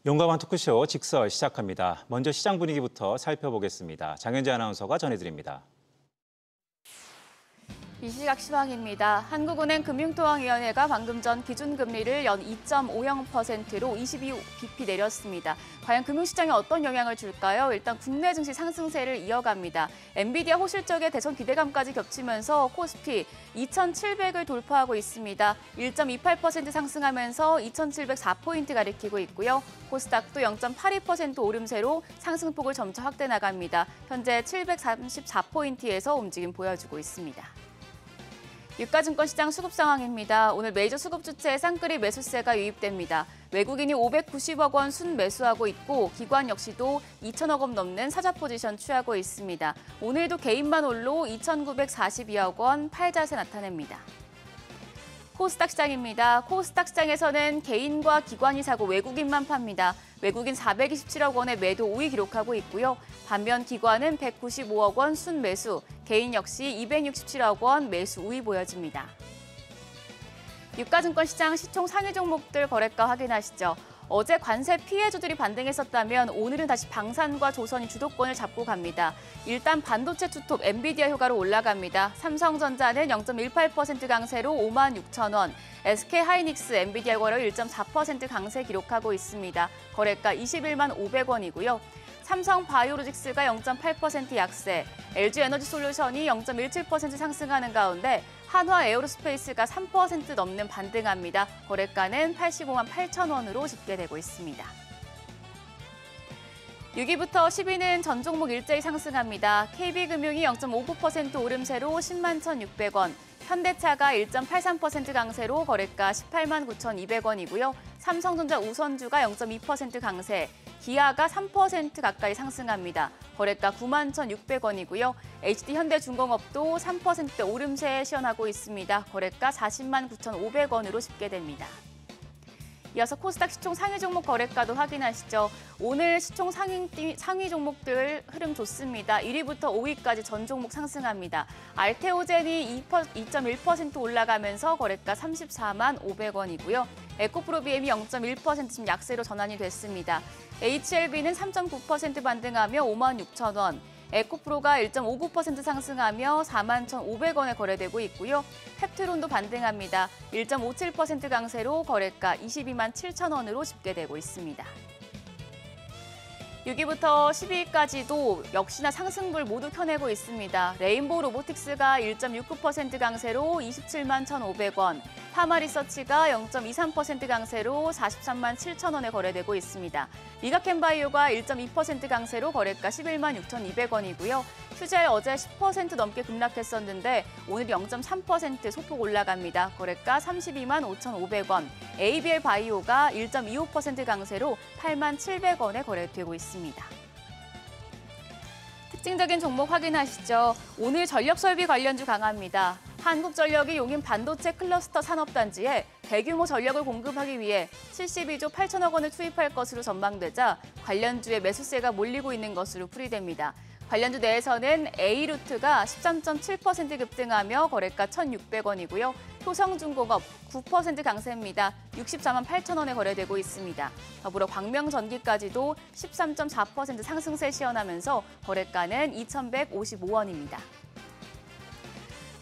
용감한 토크쇼 직설 시작합니다. 먼저 시장 분위기부터 살펴보겠습니다. 장현지 아나운서가 전해드립니다. 이 시각 시황입니다. 한국은행 금융통화위원회가 방금 전 기준금리를 연 2.50%로 22bp 내렸습니다. 과연 금융시장에 어떤 영향을 줄까요? 일단 국내 증시 상승세를 이어갑니다. 엔비디아 호실적의 대선 기대감까지 겹치면서 코스피 2,700을 돌파하고 있습니다. 1.28% 상승하면서 2,704포인트 가리키고 있고요. 코스닥도 0.82% 오름세로 상승폭을 점차 확대 나갑니다. 현재 734포인트에서 움직임 보여주고 있습니다. 유가증권 시장 수급 상황입니다. 오늘 메이저 수급 주체에 쌍끌이 매수세가 유입됩니다. 외국인이 590억 원 순매수하고 있고 기관 역시도 2천억 원 넘는 사자 포지션 취하고 있습니다. 오늘도 개인만 홀로 2,942억 원 팔자세 나타냅니다. 코스닥 시장입니다. 코스닥 시장에서는 개인과 기관이 사고 외국인만 팝니다. 외국인 427억 원의 매도 우위 기록하고 있고요. 반면 기관은 195억 원 순매수, 개인 역시 267억 원 매수 우위 보여집니다. 유가증권 시장 시총 상위 종목들 거래가 확인하시죠. 어제 관세 피해주들이 반등했었다면 오늘은 다시 방산과 조선이 주도권을 잡고 갑니다. 일단 반도체 투톱 엔비디아 효과로 올라갑니다. 삼성전자는 0.18% 강세로 56,000원, SK하이닉스 엔비디아 거래 1.4% 강세 기록하고 있습니다. 거래가 21만 500원이고요. 삼성바이오로직스가 0.8% 약세, LG에너지솔루션이 0.17% 상승하는 가운데 한화에어로스페이스가 3% 넘는 반등합니다. 거래가는 85만 8천 원으로 집계되고 있습니다. 6위부터 10위는 전 종목 일제히 상승합니다. KB금융이 0.59% 오름세로 10만 1,600원, 현대차가 1.83% 강세로 거래가 18만 9,200원이고요. 삼성전자 우선주가 0.2% 강세, 기아가 3% 가까이 상승합니다. 거래가 9만 1,600원이고요. HD현대중공업도 3% 오름세에 시연하고 있습니다. 거래가 40만 9,500원으로 집계됩니다. 이어서 코스닥 시총 상위 종목 거래가도 확인하시죠. 오늘 시총 상위 종목들 흐름 좋습니다. 1위부터 5위까지 전 종목 상승합니다. 알테오젠이 2.1% 올라가면서 거래가 34만 500원이고요. 에코프로비엠이 0.1% 지금 약세로 전환이 됐습니다. HLB는 3.9% 반등하며 5만 6천 원. 에코프로가 1.59% 상승하며 4만 1,500원에 거래되고 있고요. 펩트론도 반등합니다. 1.57% 강세로 거래가 22만 7천 원으로 집계되고 있습니다. 6위부터 10위까지도 역시나 상승불 모두 켜내고 있습니다. 레인보우 로보틱스가 1.69% 강세로 27만 1,500원, 파마리서치가 0.23% 강세로 43만 7천 원에 거래되고 있습니다. 미가캔바이오가 1.2% 강세로 거래가 11만 6,200원이고요. 휴젤 어제 10% 넘게 급락했었는데 오늘 0.3% 소폭 올라갑니다. 거래가 32만 5,500원. ABL 바이오가 1.25% 강세로 8만 700원에 거래되고 있습니다. 특징적인 종목 확인하시죠. 오늘 전력설비 관련주 강합니다. 한국전력이 용인 반도체 클러스터 산업단지에 대규모 전력을 공급하기 위해 72조 8천억 원을 투입할 것으로 전망되자 관련주에 매수세가 몰리고 있는 것으로 풀이됩니다. 관련주 내에서는 A루트가 13.7% 급등하며 거래가 1,600원이고요. 효성중공업 9% 강세입니다. 64만 8천 원에 거래되고 있습니다. 더불어 광명전기까지도 13.4% 상승세 시연하면서 거래가는 2,155원입니다.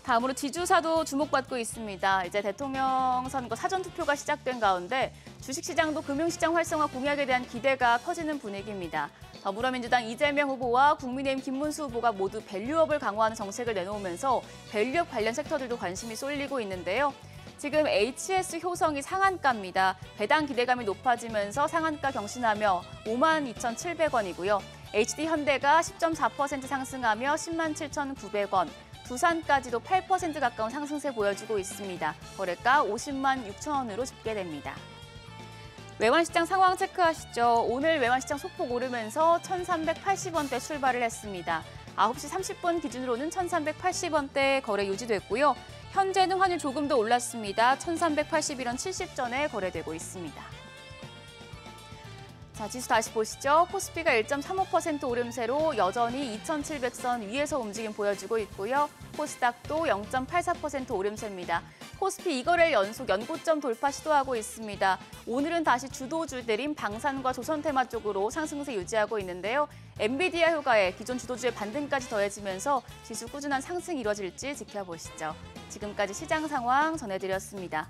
다음으로 지주사도 주목받고 있습니다. 이제 대통령 선거 사전투표가 시작된 가운데 주식시장도 금융시장 활성화 공약에 대한 기대가 커지는 분위기입니다. 더불어민주당 이재명 후보와 국민의힘 김문수 후보가 모두 밸류업을 강화하는 정책을 내놓으면서 밸류업 관련 섹터들도 관심이 쏠리고 있는데요. 지금 HS 효성이 상한가입니다. 배당 기대감이 높아지면서 상한가 경신하며 5만 2,700원이고요. HD현대가 10.4% 상승하며 10만 7,900원. 두산까지도 8% 가까운 상승세 보여주고 있습니다. 거래가 50만 6천 원으로 집계됩니다. 외환시장 상황 체크하시죠. 오늘 외환시장 소폭 오르면서 1,380원대 출발을 했습니다. 9시 30분 기준으로는 1,380원대 거래 유지됐고요. 현재는 환율 조금 더 올랐습니다. 1,381원 70전에 거래되고 있습니다. 자, 지수 다시 보시죠. 코스피가 1.35% 오름세로 여전히 2,700선 위에서 움직임 보여주고 있고요. 코스닥도 0.84% 오름세입니다. 코스피 2거래일 연속 연고점 돌파 시도하고 있습니다. 오늘은 다시 주도주들인 방산과 조선테마 쪽으로 상승세 유지하고 있는데요. 엔비디아 효과에 기존 주도주의 반등까지 더해지면서 지수 꾸준한 상승이 이뤄질지 지켜보시죠. 지금까지 시장 상황 전해드렸습니다.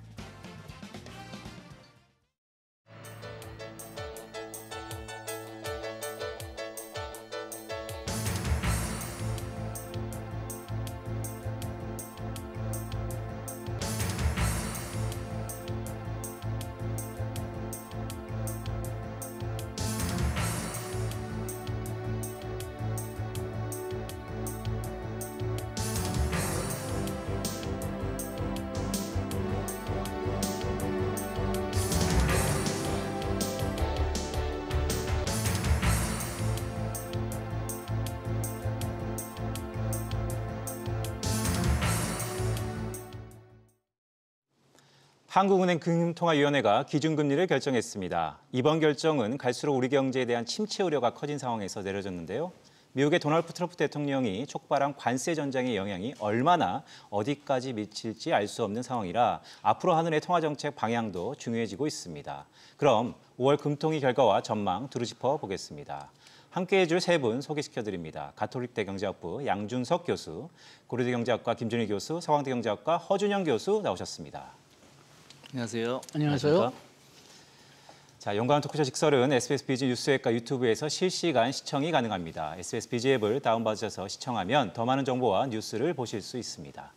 한국은행 금융통화위원회가 기준금리를 결정했습니다. 이번 결정은 갈수록 우리 경제에 대한 침체 우려가 커진 상황에서 내려졌는데요. 미국의 도널드 트럼프 대통령이 촉발한 관세 전장의 영향이 얼마나 어디까지 미칠지 알 수 없는 상황이라 앞으로 한은의 통화정책 방향도 중요해지고 있습니다. 그럼 5월 금통위 결과와 전망 두루 짚어보겠습니다. 함께해 줄 세 분 소개시켜드립니다. 가톨릭대 경제학부 양준석 교수, 고려대 경제학과 김준일 교수, 서강대 경제학과 허준영 교수 나오셨습니다. 안녕하세요. 안녕하세요. 자, 연관 토크쇼 직설은 SBS 비즈 뉴스앱과 유튜브에서 실시간 시청이 가능합니다. SBS 비즈 앱을 다운받으셔서 시청하면 더 많은 정보와 뉴스를 보실 수 있습니다.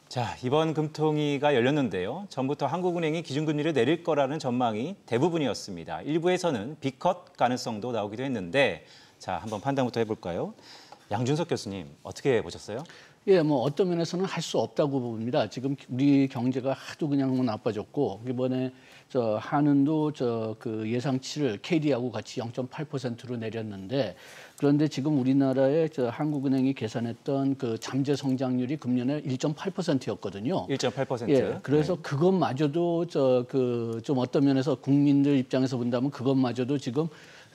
자, 이번 금통위가 열렸는데요. 전부터 한국은행이 기준금리를 내릴 거라는 전망이 대부분이었습니다. 일부에서는 B컷 가능성도 나오기도 했는데, 자, 한번 판단부터 해볼까요? 양준석 교수님, 어떻게 보셨어요? 예, 뭐 어떤 면에서는 할 수 없다고 봅니다. 지금 우리 경제가 하도 그냥 나빠졌고 이번에 저 한은도 그 예상치를 KD하고 같이 0.8%로 내렸는데 그런데 지금 우리나라의 한국은행이 계산했던 그 잠재 성장률이 금년에 1.8%였거든요. 1.8%. 예, 그래서 그것마저도 좀 어떤 면에서 국민들 입장에서 본다면 그것마저도 지금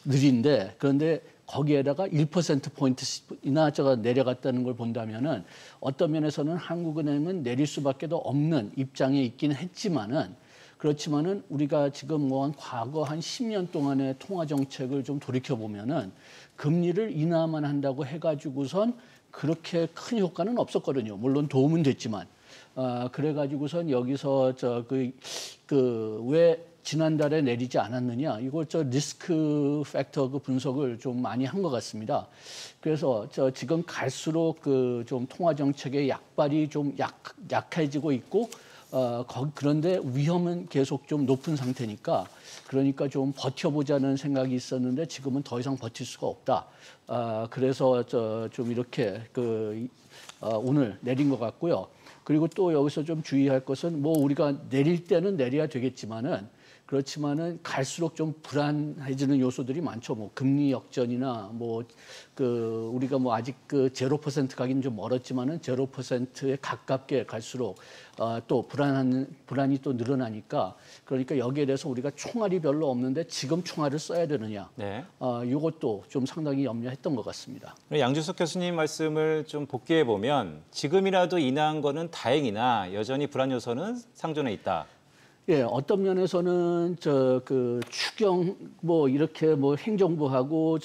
느린데 그런데 거기에다가 1%포인트나 내려갔다는 걸 본다면은 어떤 면에서는 한국은행은 내릴 수밖에 없는 입장에 있긴 했지만은 그렇지만은 우리가 지금 뭐 과거 한 10년 동안의 통화 정책을 좀 돌이켜 보면은 금리를 인하만 한다고 해가지고선 그렇게 큰 효과는 없었거든요. 물론 도움은 됐지만 그래가지고선 여기서 왜 지난달에 내리지 않았느냐 이걸 리스크 팩터 그 분석을 좀 많이 한 것 같습니다. 그래서 지금 갈수록 좀 통화 정책의 약발이 좀 약해지고 있고 그런데 위험은 계속 좀 높은 상태니까 그러니까 좀 버텨보자는 생각이 있었는데 지금은 더 이상 버틸 수가 없다. 그래서 좀 이렇게 오늘 내린 것 같고요. 그리고 또 여기서 좀 주의할 것은 뭐 우리가 내릴 때는 내려야 되겠지만은 그렇지만은 갈수록 좀 불안해지는 요소들이 많죠. 뭐 금리 역전이나 우리가 아직 0% 가기는 좀 멀었지만은 0%에 가깝게 갈수록 또 불안이 또 늘어나니까 그러니까 여기에 대해서 우리가 총알이 별로 없는데 지금 총알을 써야 되느냐. 네. 이것도 좀 상당히 염려했던 것 같습니다. 양준석 교수님 말씀을 좀 복기해 보면 지금이라도 인하한 거는 다행이나 여전히 불안 요소는 상존해 있다. 예, 어떤 면에서는 추경 이렇게 행정부하고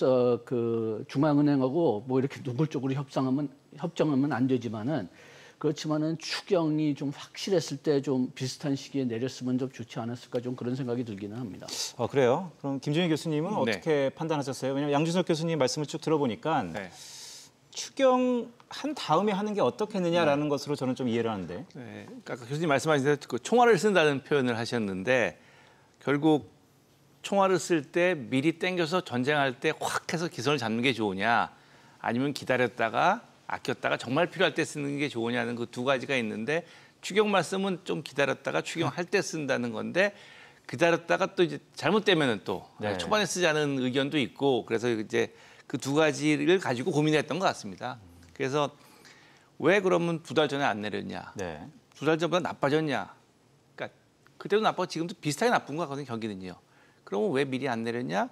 중앙은행하고 이렇게 노골적으로 협정하면 안 되지만은 그렇지만은 추경이 좀 확실했을 때 좀 비슷한 시기에 내렸으면 좀 좋지 않았을까 좀 그런 생각이 들기는 합니다. 그래요? 그럼 김준일 교수님은 네. 어떻게 판단하셨어요? 왜냐하면 양준석 교수님 말씀을 쭉 들어보니까 네. 추경한 다음에 하는 게 어떻겠느냐라는 것으로 저는 좀 이해를 하는데. 네. 아까 교수님 말씀하신 대로 총알을 쓴다는 표현을 하셨는데 결국 총알을 쓸 때 미리 땡겨서 전쟁할 때 확 해서 기선을 잡는 게 좋으냐 아니면 기다렸다가 아꼈다가 정말 필요할 때 쓰는 게 좋으냐는 그 두 가지가 있는데 추경 말씀은 좀 기다렸다가 추경할 때 쓴다는 건데 기다렸다가 또 이제 잘못되면은 또 네. 초반에 쓰자는 의견도 있고 그래서 이제 그 두 가지를 가지고 고민했던 것 같습니다. 그래서 왜 그러면 2달 전에 안 내렸냐? 네. 2달 전보다 나빠졌냐? 그러니까 그때도 나빠고 지금도 비슷하게 나쁜 것 같거든요. 경기는요. 그러면 왜 미리 안 내렸냐?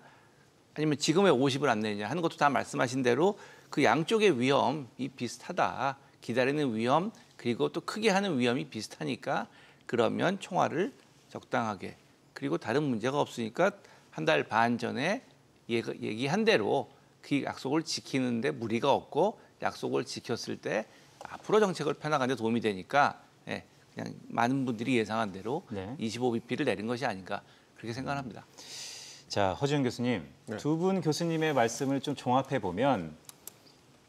아니면 지금 왜 50을 안 내냐 하는 것도 다 말씀하신 대로 그 양쪽의 위험이 비슷하다. 기다리는 위험, 그리고 또 크게 하는 위험이 비슷하니까 그러면 총알을 적당하게 그리고 다른 문제가 없으니까 한 달 반 전에 얘기한 대로 그 약속을 지키는데 무리가 없고 약속을 지켰을 때 앞으로 정책을 펴나가는 데 도움이 되니까 예, 그냥 많은 분들이 예상한 대로 네. 25bp를 내린 것이 아닌가 그렇게 생각합니다. 자, 허지영 교수님, 네. 두 분 교수님의 말씀을 좀 종합해 보면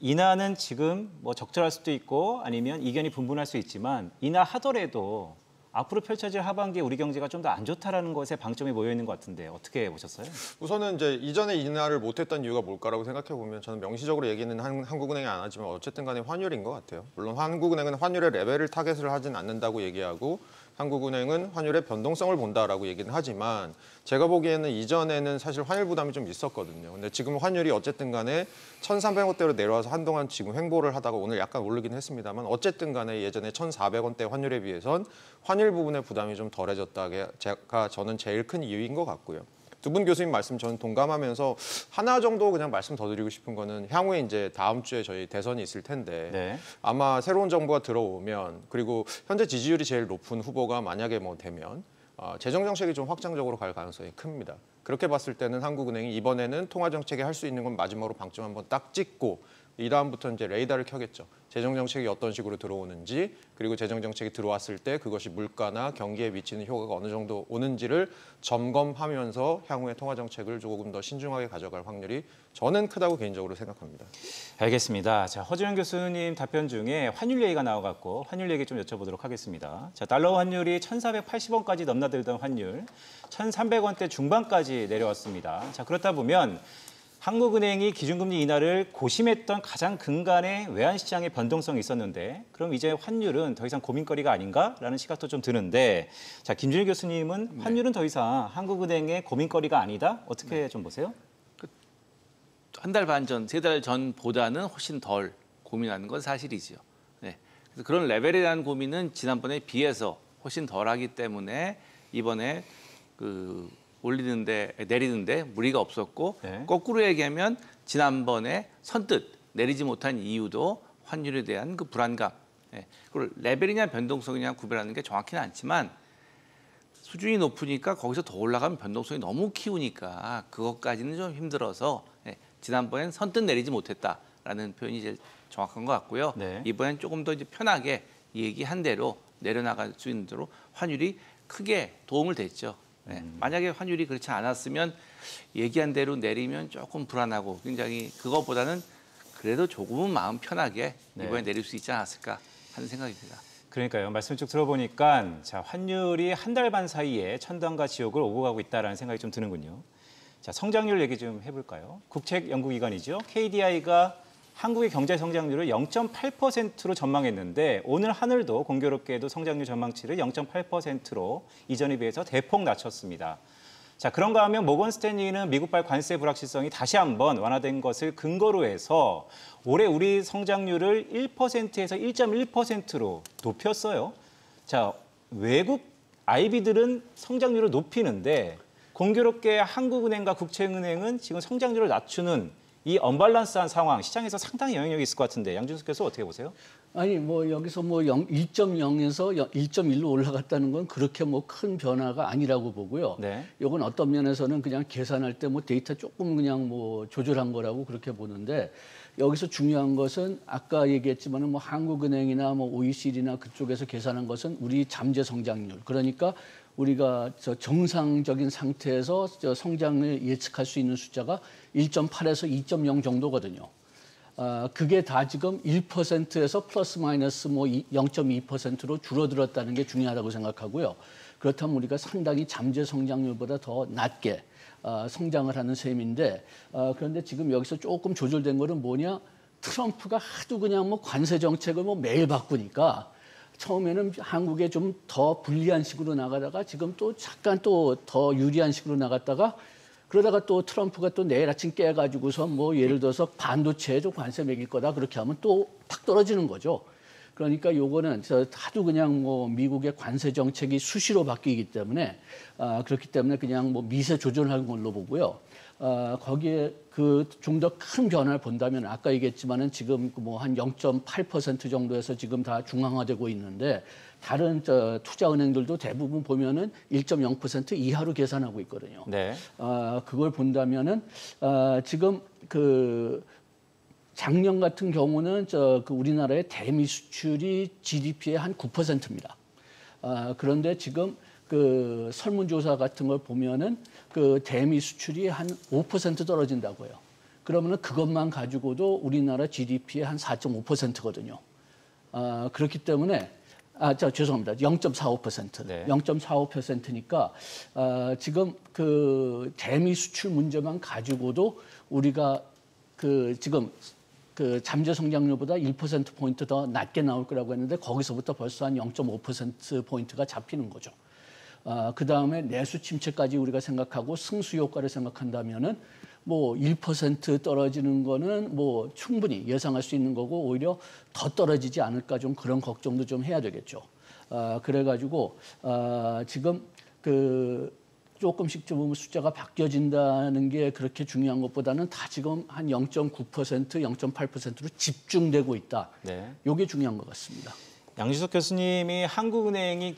인하는 지금 뭐 적절할 수도 있고 아니면 이견이 분분할 수 있지만 인하하더라도 앞으로 펼쳐질 하반기에 우리 경제가 좀 더 안 좋다라는 것에 방점이 모여 있는 것 같은데 어떻게 보셨어요? 우선은 이제 이전에 인하를 못했던 이유가 뭘까라고 생각해 보면 저는 명시적으로 얘기는 한국은행이 안 하지만 어쨌든 간에 환율인 것 같아요. 물론 한국은행은 환율의 레벨을 타겟을 하진 않는다고 얘기하고 한국은행은 환율의 변동성을 본다라고 얘기는 하지만 제가 보기에는 이전에는 사실 환율 부담이 좀 있었거든요. 근데 지금 환율이 어쨌든 간에 1,300원대로 내려와서 한동안 지금 횡보를 하다가 오늘 약간 오르긴 했습니다만 어쨌든 간에 예전에 1,400원대 환율에 비해선 환율 부분의 부담이 좀 덜해졌다가 저는 제일 큰 이유인 것 같고요. 두 분 교수님 말씀 저는 동감하면서 하나 정도 그냥 말씀 더 드리고 싶은 거는 향후에 이제 다음 주에 저희 대선이 있을 텐데 네. 아마 새로운 정부가 들어오면 그리고 현재 지지율이 제일 높은 후보가 만약에 뭐 되면 재정 정책이 좀 확장적으로 갈 가능성이 큽니다. 그렇게 봤을 때는 한국은행이 이번에는 통화 정책에 할 수 있는 건 마지막으로 방점 한번 딱 찍고 이 다음부터 이제 레이더를 켜겠죠. 재정 정책이 어떤 식으로 들어오는지 그리고 재정 정책이 들어왔을 때 그것이 물가나 경기에 미치는 효과가 어느 정도 오는지를 점검하면서 향후의 통화 정책을 조금 더 신중하게 가져갈 확률이 저는 크다고 개인적으로 생각합니다. 알겠습니다. 자, 허지영 교수님 답변 중에 환율 얘기가 나와갖고 환율 얘기 좀 여쭤보도록 하겠습니다. 자, 달러 환율이 1,480원까지 넘나들던 환율 1,300원대 중반까지 내려왔습니다. 자, 그렇다 보면 한국은행이 기준금리 인하를 고심했던 가장 근간에 외환시장의 변동성이 있었는데 그럼 이제 환율은 더 이상 고민거리가 아닌가라는 시각도 좀 드는데 자, 김준일 교수님은 환율은 더 이상 한국은행의 고민거리가 아니다? 어떻게 좀 보세요? 한 달 반 전, 세 달 전보다는 훨씬 덜 고민하는 건 사실이죠. 네. 그래서 그런 레벨에 대한 고민은 지난번에 비해서 훨씬 덜하기 때문에 이번에 내리는데 무리가 없었고 네. 거꾸로 얘기하면 지난번에 선뜻 내리지 못한 이유도 환율에 대한 그 불안감. 네. 그걸 레벨이냐 변동성이냐 구별하는 게 정확히는 않지만 수준이 높으니까 거기서 더 올라가면 변동성이 너무 키우니까 그것까지는 좀 힘들어서 지난번엔 선뜻 내리지 못했다라는 표현이 제일 정확한 것 같고요. 네. 이번엔 조금 더 이제 편하게 얘기한 대로 내려나갈 수 있는 대로 환율이 크게 도움을 됐죠. 네. 만약에 환율이 그렇지 않았으면 얘기한 대로 내리면 조금 불안하고 굉장히 그것보다는 그래도 조금은 마음 편하게 이번에 내릴 수 있지 않았을까 하는 생각입니다. 그러니까요. 말씀 쭉 들어보니까 자, 환율이 한 달 반 사이에 천당과 지옥을 오고 가고 있다라는 생각이 좀 드는군요. 자, 성장률 얘기 좀 해볼까요? 국책 연구기관이죠. KDI가 한국의 경제 성장률을 0.8%로 전망했는데 오늘 하늘도 공교롭게도 성장률 전망치를 0.8%로 이전에 비해서 대폭 낮췄습니다. 자, 그런가 하면 모건 스탠리는 미국발 관세 불확실성이 다시 한번 완화된 것을 근거로 해서 올해 우리 성장률을 1%에서 1.1%로 높였어요. 자, 외국 IB들은 성장률을 높이는데 공교롭게 한국은행과 국채은행은 지금 성장률을 낮추는 이 언밸런스한 상황, 시장에서 상당히 영향력이 있을 것 같은데 양준석 교수 어떻게 보세요? 아니 뭐 여기서 뭐 1.0에서 1.1로 올라갔다는 건 그렇게 뭐 큰 변화가 아니라고 보고요. 네. 이건 어떤 면에서는 그냥 계산할 때 뭐 데이터 조금 그냥 뭐 조절한 거라고 그렇게 보는데 여기서 중요한 것은 아까 얘기했지만은 뭐 한국은행이나 뭐 OECD나 그쪽에서 계산한 것은 우리 잠재 성장률 그러니까 우리가 정상적인 상태에서 성장을 예측할 수 있는 숫자가 1.8에서 2.0 정도거든요. 그게 다 지금 1%에서 플러스 마이너스 뭐 0.2%로 줄어들었다는 게 중요하다고 생각하고요. 그렇다면 우리가 상당히 잠재 성장률보다 더 낮게 성장을 하는 셈인데 그런데 지금 여기서 조금 조절된 거는 뭐냐? 트럼프가 하도 그냥 뭐 관세 정책을 뭐 매일 바꾸니까 처음에는 한국에 좀 더 불리한 식으로 나가다가 지금 또 잠깐 또 더 유리한 식으로 나갔다가 그러다가 또 트럼프가 또 내일 아침 깨가지고서 뭐 예를 들어서 반도체에도 관세 매길 거다 그렇게 하면 또 팍 떨어지는 거죠. 그러니까 요거는 하도 그냥 뭐 미국의 관세 정책이 수시로 바뀌기 때문에 그렇기 때문에 그냥 뭐 미세 조정하는 걸로 보고요. 거기에 그 좀 더 큰 변화를 본다면 아까 얘기했지만은 지금 뭐 한 0.8% 정도에서 지금 다 중앙화되고 있는데 다른 투자은행들도 대부분 보면은 1.0% 이하로 계산하고 있거든요. 네. 그걸 본다면은 지금 그 작년 같은 경우는 그 우리나라의 대미 수출이 GDP의 한 9%입니다. 그런데 지금 그 설문조사 같은 걸 보면은 그 대미 수출이 한 5% 떨어진다고요. 그러면은 그것만 가지고도 우리나라 GDP의 한 4.5%거든요. 그렇기 때문에 죄송합니다. 0.45%. 네. 0.45%니까 지금 그 대미 수출 문제만 가지고도 우리가 그 지금 그 잠재 성장률보다 1%포인트 더 낮게 나올 거라고 했는데 거기서부터 벌써 한 0.5%포인트가 잡히는 거죠. 그 다음에 내수 침체까지 우리가 생각하고 승수 효과를 생각한다면은 뭐 1% 떨어지는 거는 뭐 충분히 예상할 수 있는 거고 오히려 더 떨어지지 않을까 좀 그런 걱정도 좀 해야 되겠죠. 그래가지고 지금 그 조금씩 좀 숫자가 바뀌어진다는 게 그렇게 중요한 것보다는 다 지금 한 0.9%, 0.8%로 집중되고 있다. 네. 이게 중요한 것 같습니다. 양지석 교수님이 한국은행이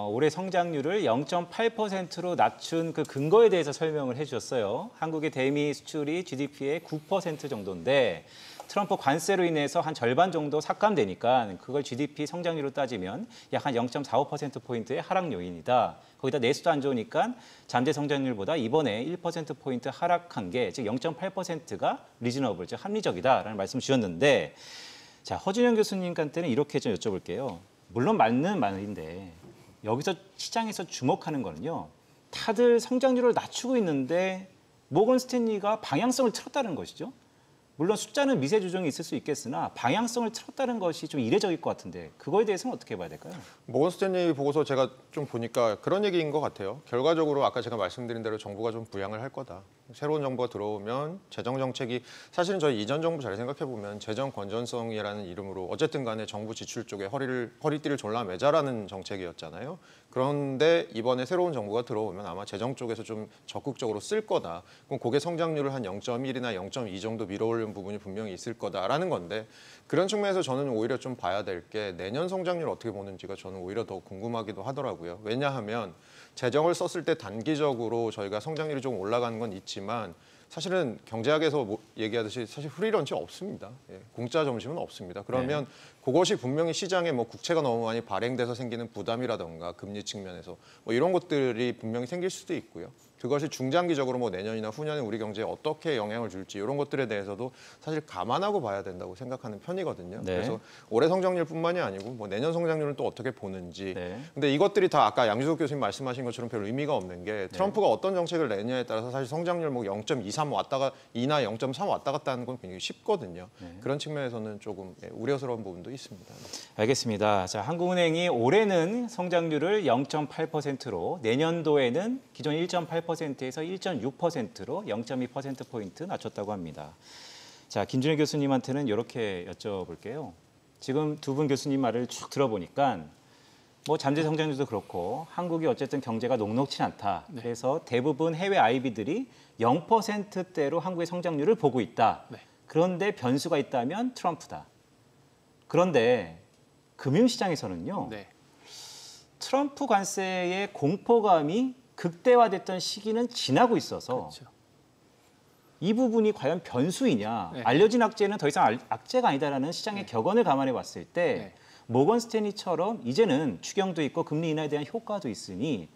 올해 성장률을 0.8%로 낮춘 그 근거에 대해서 설명을 해주셨어요. 한국의 대미 수출이 GDP의 9% 정도인데 트럼프 관세로 인해서 한 절반 정도 삭감되니까 그걸 GDP 성장률로 따지면 약 한 0.45%포인트의 하락 요인이다. 거기다 내수도 안 좋으니까 잠재 성장률보다 이번에 1%포인트 하락한 게 즉 0.8%가 리즈너블, 즉 합리적이다라는 말씀 주셨는데 자, 허준영 교수님한테는 이렇게 좀 여쭤볼게요. 물론 맞는 말인데 여기서 시장에서 주목하는 거는요. 다들 성장률을 낮추고 있는데 모건 스탠리가 방향성을 틀었다는 것이죠. 물론 숫자는 미세 조정이 있을 수 있겠으나 방향성을 틀었다는 것이 좀 이례적일 것 같은데 그거에 대해서는 어떻게 봐야 될까요? 모건 스탠리 보고서 제가 좀 보니까 그런 얘기인 것 같아요. 결과적으로 아까 제가 말씀드린 대로 정부가 좀 부양을 할 거다. 새로운 정부가 들어오면 재정 정책이 사실은 저희 이전 정부 잘 생각해 보면 재정 건전성이라는 이름으로 어쨌든 간에 정부 지출 쪽에 허리띠를 졸라매자라는 정책이었잖아요. 그런데 이번에 새로운 정부가 들어오면 아마 재정 쪽에서 좀 적극적으로 쓸 거다. 그럼 그게 성장률을 한 0.1이나 0.2 정도 밀어올리는 부분이 분명히 있을 거다라는 건데 그런 측면에서 저는 오히려 좀 봐야 될 게 내년 성장률 어떻게 보는지가 저는 오히려 더 궁금하기도 하더라고요. 왜냐하면 재정을 썼을 때 단기적으로 저희가 성장률이 좀 올라가는 건 있지만 사실은 경제학에서 얘기하듯이 사실 프리런치 없습니다. 예, 공짜 점심은 없습니다. 그러면 그것이 분명히 시장에 뭐 국채가 너무 많이 발행돼서 생기는 부담이라던가 금리 측면에서 뭐 이런 것들이 분명히 생길 수도 있고요. 그것이 중장기적으로 뭐 내년이나 후년에 우리 경제에 어떻게 영향을 줄지 이런 것들에 대해서도 사실 감안하고 봐야 된다고 생각하는 편이거든요. 네. 그래서 올해 성장률뿐만이 아니고 뭐 내년 성장률은 또 어떻게 보는지. 네. 근데 이것들이 다 아까 양지석 교수님 말씀하신 것처럼 별 의미가 없는 게 트럼프가 어떤 정책을 내냐에 따라서 사실 성장률 뭐 0.23 왔다가 2나 0.3 왔다 갔다 하는 건 굉장히 쉽거든요. 그런 측면에서는 조금 우려스러운 부분도 있습니다. 알겠습니다. 자, 한국은행이 올해는 성장률을 0.8%로 내년도에는 기존 1.8%에서 1.6%로 0.2%포인트 낮췄다고 합니다. 자, 김준일 교수님한테는 이렇게 여쭤볼게요. 지금 두 분 교수님 말을 쭉 들어보니까 뭐 잠재 성장률도 그렇고 한국이 어쨌든 경제가 녹록치 않다. 그래서 대부분 해외 IB들이 0%대로 한국의 성장률을 보고 있다. 그런데 변수가 있다면 트럼프다. 그런데 금융시장에서는요. 네. 트럼프 관세의 공포감이 극대화됐던 시기는 지나고 있어서 그렇죠. 이 부분이 과연 변수이냐. 네. 알려진 악재는 더 이상 악재가 아니다라는 시장의 격언을 감안해 봤을 때 모건 스탠리처럼 이제는 추경도 있고 금리 인하에 대한 효과도 있으니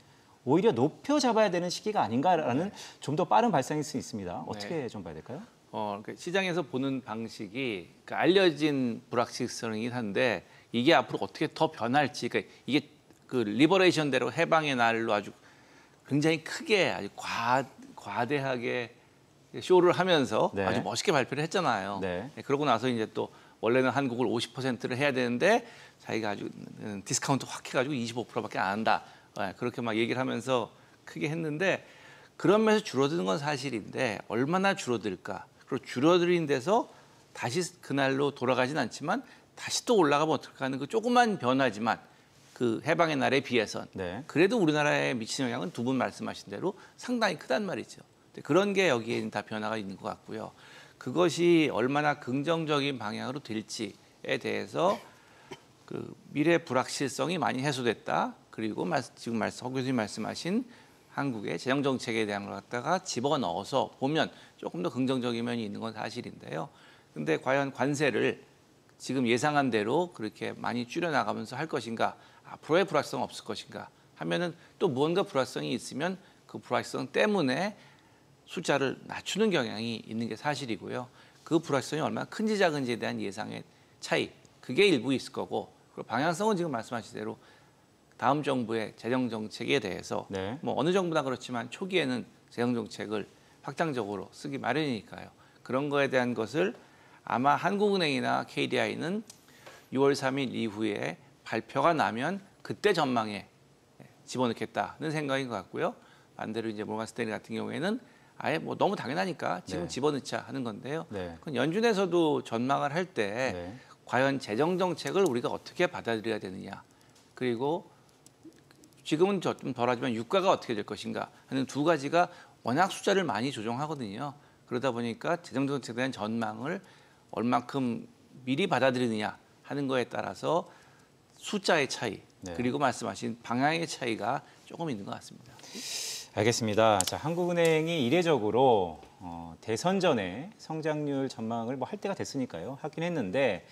오히려 높여 잡아야 되는 시기가 아닌가라는 좀 더 빠른 발상일 수 있습니다. 어떻게 좀 봐야 될까요? 그러니까 시장에서 보는 방식이 그러니까 알려진 불확실성이긴 한데 이게 앞으로 어떻게 더 변할지, 그러니까 이게 그 리버레이션대로 해방의 날로 아주 굉장히 크게 아주 과대하게 쇼를 하면서 네. 아주 멋있게 발표를 했잖아요. 네. 그러고 나서 이제 또 원래는 한국을 50%를 해야 되는데 자기가 아주 디스카운트 확 해가지고 25%밖에 안 한다. 그렇게 막 얘기를 하면서 크게 했는데 그런 면에서 줄어드는 건 사실인데 얼마나 줄어들까? 그리고 줄어들인 데서 다시 그날로 돌아가진 않지만 다시 또 올라가면 어떨까 하는 그 조그만 변화지만 그 해방의 날에 비해선 네. 그래도 우리나라에 미치는 영향은 두 분 말씀하신 대로 상당히 크단 말이죠. 그런 게 여기에 다 변화가 있는 것 같고요. 그것이 얼마나 긍정적인 방향으로 될지에 대해서 그 미래 불확실성이 많이 해소됐다. 그리고 지금 서 교수님 말씀하신 한국의 재정 정책에 대한 걸 갖다가 집어넣어서 보면 조금 더 긍정적인 면이 있는 건 사실인데요. 근데 과연 관세를 지금 예상한 대로 그렇게 많이 줄여나가면서 할 것인가, 앞으로의 불확실성 없을 것인가 하면은 또 무언가 불확실성이 있으면 그 불확실성 때문에 숫자를 낮추는 경향이 있는 게 사실이고요. 그 불확실성이 얼마나 큰지 작은지에 대한 예상의 차이, 그게 일부 있을 거고, 그리고 방향성은 지금 말씀하신 대로 다음 정부의 재정 정책에 대해서 네. 뭐 어느 정부나 그렇지만 초기에는 재정 정책을 확장적으로 쓰기 마련이니까요. 그런 거에 대한 것을 아마 한국은행이나 KDI는 6월 3일 이후에 발표가 나면 그때 전망에 집어넣겠다는 생각인 것 같고요. 반대로 이제 모건 스탠리 같은 경우에는 아예 뭐 너무 당연하니까 지금 네. 집어넣자 하는 건데요. 네. 그건 연준에서도 전망을 할 때 네. 과연 재정 정책을 우리가 어떻게 받아들여야 되느냐, 그리고 지금은 좀 덜하지만 유가가 어떻게 될 것인가 하는 두 가지가 워낙 숫자를 많이 조정하거든요. 그러다 보니까 재정 정책에 대한 전망을 얼만큼 미리 받아들이느냐 하는 거에 따라서 숫자의 차이, 네. 그리고 말씀하신 방향의 차이가 조금 있는 것 같습니다. 알겠습니다. 자, 한국은행이 이례적으로 대선 전에 성장률 전망을 뭐 할 때가 됐으니까요. 하긴 했는데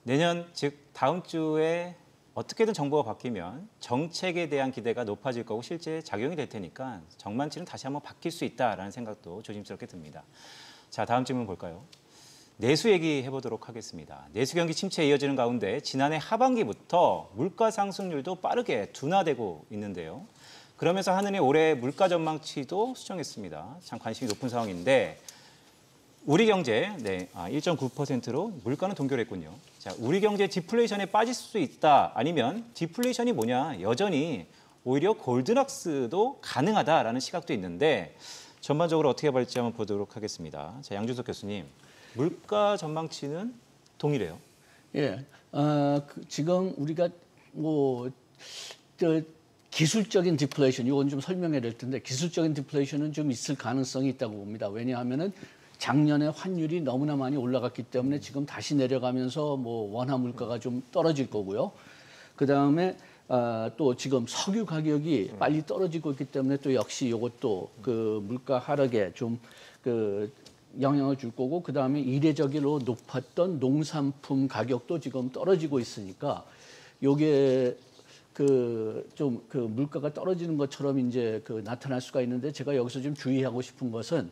내년 즉 다음 주에 어떻게든 정부가 바뀌면 정책에 대한 기대가 높아질 거고 실제 작용이 될 테니까 정만치는 다시 한번 바뀔 수 있다라는 생각도 조심스럽게 듭니다. 자, 다음 질문 볼까요? 내수 얘기해 보도록 하겠습니다. 내수 경기 침체에 이어지는 가운데 지난해 하반기부터 물가 상승률도 빠르게 둔화되고 있는데요. 그러면서 한은이 올해 물가 전망치도 수정했습니다. 참 관심이 높은 상황인데 우리 경제 1.9%로 물가는 동결했군요. 자, 우리 경제 디플레이션에 빠질 수 있다. 아니면 디플레이션이 뭐냐? 여전히 오히려 골든락스도 가능하다라는 시각도 있는데 전반적으로 어떻게 발지 한번 보도록 하겠습니다. 자, 양준석 교수님, 물가 전망치는 동일해요? 예, 지금 우리가 기술적인 디플레이션, 이건 좀 설명해야 될 텐데 기술적인 디플레이션은 좀 있을 가능성이 있다고 봅니다. 왜냐하면은 작년에 환율이 너무나 많이 올라갔기 때문에 지금 다시 내려가면서 뭐 원화 물가가 좀 떨어질 거고요. 그 다음에 또 지금 석유 가격이 빨리 떨어지고 있기 때문에 또 역시 이것도 그 물가 하락에 좀 그 영향을 줄 거고, 그 다음에 이례적으로 높았던 농산품 가격도 지금 떨어지고 있으니까 요게 좀 물가가 떨어지는 것처럼 이제 나타날 수가 있는데, 제가 여기서 좀 주의하고 싶은 것은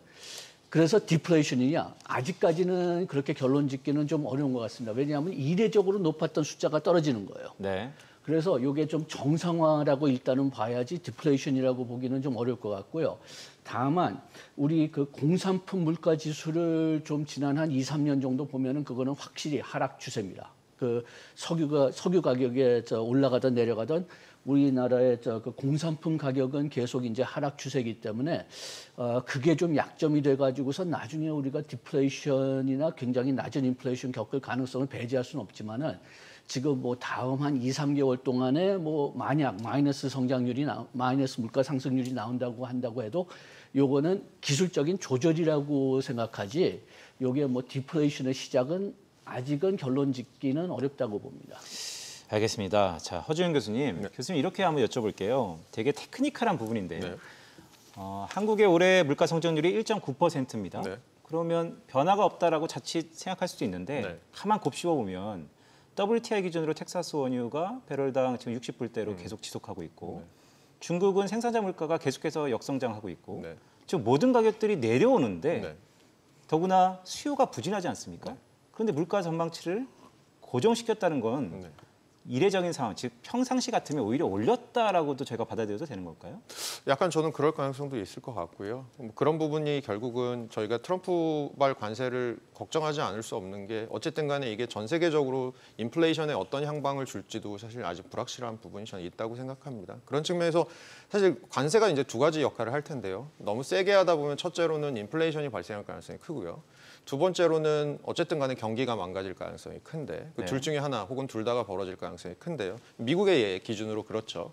그래서 디플레이션이냐, 아직까지는 그렇게 결론 짓기는 좀 어려운 것 같습니다. 왜냐하면 이례적으로 높았던 숫자가 떨어지는 거예요. 네. 그래서 이게 좀 정상화라고 일단은 봐야지 디플레이션이라고 보기는 좀 어려울 것 같고요. 다만 우리 그 공산품 물가 지수를 좀 지난 한 2, 3년 정도 보면은 그거는 확실히 하락 추세입니다. 그 석유 가격에 올라가던 내려가던 우리나라의 그 공산품 가격은 계속 이제 하락 추세이기 때문에 그게 좀 약점이 돼가지고서 나중에 우리가 디플레이션이나 굉장히 낮은 인플레이션 겪을 가능성을 배제할 수는 없지만은 지금 뭐 다음 한 2, 3개월 동안에 뭐 만약 마이너스 물가 상승률이 나온다고 한다고 해도 요거는 기술적인 조절이라고 생각하지, 요게 뭐 디플레이션의 시작은 아직은 결론 짓기는 어렵다고 봅니다. 알겠습니다. 자, 허주영 교수님, 네. 교수님 이렇게 한번 여쭤볼게요. 되게 테크니컬한 부분인데요. 네. 한국의 올해 물가 성장률이 1.9%입니다. 네. 그러면 변화가 없다라고 자칫 생각할 수도 있는데 네. 가만 곱씹어 보면 WTI 기준으로 텍사스 원유가 배럴당 지금 60불대로 계속 지속하고 있고 중국은 생산자 물가가 계속해서 역성장하고 있고 네. 지금 모든 가격들이 내려오는데 네. 더구나 수요가 부진하지 않습니까? 네. 그런데 물가 전망치를 고정시켰다는 건 네. 이례적인 상황, 즉 평상시 같으면 오히려 올렸다라고도 저희가 받아들여도 되는 걸까요? 약간 저는 그럴 가능성도 있을 것 같고요. 뭐 그런 부분이 결국은 저희가 트럼프발 관세를 걱정하지 않을 수 없는 게 어쨌든 간에 이게 전 세계적으로 인플레이션에 어떤 향방을 줄지도 사실 아직 불확실한 부분이 저는 있다고 생각합니다. 그런 측면에서 사실 관세가 이제 두 가지 역할을 할 텐데요. 너무 세게 하다 보면 첫째로는 인플레이션이 발생할 가능성이 크고요. 두 번째로는 어쨌든 간에 경기가 망가질 가능성이 큰데 그 둘 중에 하나 혹은 둘 다가 벌어질 가능성이 큰데요. 미국의 기준으로 그렇죠.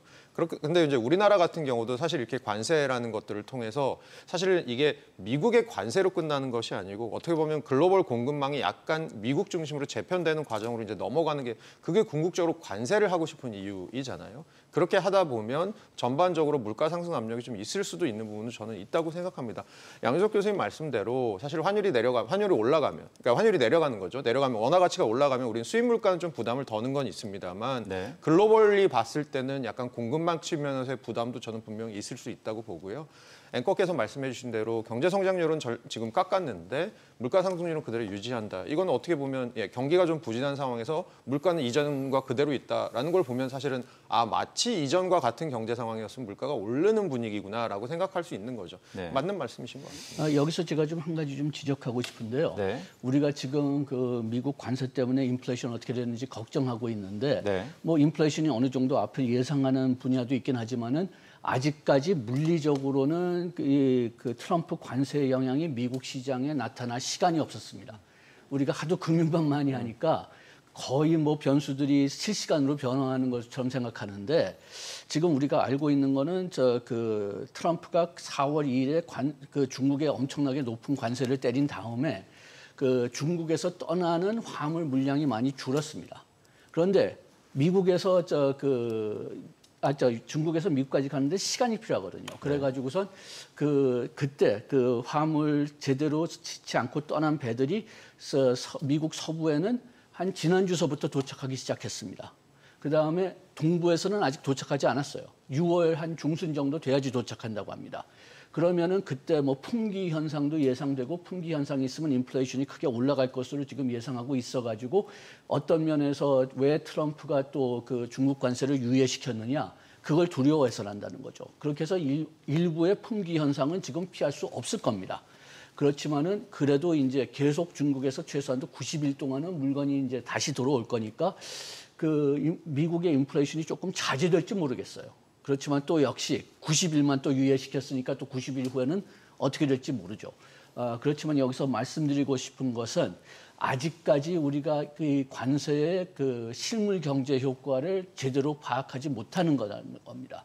근데 이제 우리나라 같은 경우도 사실 이렇게 관세라는 것들을 통해서 사실 이게 미국의 관세로 끝나는 것이 아니고 어떻게 보면 글로벌 공급망이 약간 미국 중심으로 재편되는 과정으로 이제 넘어가는 게 그게 궁극적으로 관세를 하고 싶은 이유이잖아요. 그렇게 하다 보면 전반적으로 물가 상승 압력이 좀 있을 수도 있는 부분은 저는 있다고 생각합니다. 양준석 교수님 말씀대로 사실 환율이 올라가면, 그러니까 환율이 내려가는 거죠. 내려가면 원화 가치가 올라가면 우리는 수입 물가는 좀 부담을 더는 건 있습니다만 네. 글로벌리 봤을 때는 약간 공급망 측면에서의 부담도 저는 분명히 있을 수 있다고 보고요. 앵커께서 말씀해 주신 대로 경제 성장률은 지금 깎았는데 물가 상승률은 그대로 유지한다. 이건 어떻게 보면 경기가 좀 부진한 상황에서 물가는 이전과 그대로 있다라는 걸 보면 사실은 마치 이전과 같은 경제 상황이었으면 물가가 오르는 분위기구나라고 생각할 수 있는 거죠. 네. 맞는 말씀이신 것 같습니다. 여기서 제가 좀 한 가지 좀 지적하고 싶은데요. 네. 우리가 지금 그 미국 관세 때문에 인플레이션 어떻게 되는지 걱정하고 있는데 네. 뭐 인플레이션이 어느 정도 앞을 예상하는 분야도 있긴 하지만은 아직까지 물리적으로는 그 트럼프 관세의 영향이 미국 시장에 나타날 시간이 없었습니다. 우리가 하도 금융만 많이 하니까 거의 뭐 변수들이 실시간으로 변화하는 것처럼 생각하는데 지금 우리가 알고 있는 거는 그 트럼프가 4월 2일에 그 중국에 엄청나게 높은 관세를 때린 다음에 그 중국에서 떠나는 화물 물량이 많이 줄었습니다. 그런데 미국에서 중국에서 미국까지 가는데 시간이 필요하거든요. 그래가지고선 그때 그 화물 제대로 짓지 않고 떠난 배들이 미국 서부에는 한 지난주서부터 도착하기 시작했습니다. 그 다음에 동부에서는 아직 도착하지 않았어요. 6월 한 중순 정도 돼야지 도착한다고 합니다. 그러면은 그때 뭐 풍기 현상도 예상되고 풍기 현상이 있으면 인플레이션이 크게 올라갈 것으로 지금 예상하고 있어가지고 어떤 면에서 왜 트럼프가 또 그 중국 관세를 유예시켰느냐 그걸 두려워해서란다는 거죠. 그렇게 해서 일부의 풍기 현상은 지금 피할 수 없을 겁니다. 그렇지만은 그래도 이제 계속 중국에서 최소한도 90일 동안은 물건이 이제 다시 들어올 거니까 그 미국의 인플레이션이 조금 자제될지 모르겠어요. 그렇지만 또 역시 90일만 또 유예시켰으니까 또 90일 후에는 어떻게 될지 모르죠. 그렇지만 여기서 말씀드리고 싶은 것은 아직까지 우리가 그 관세의 그 실물 경제 효과를 제대로 파악하지 못하는 겁니다.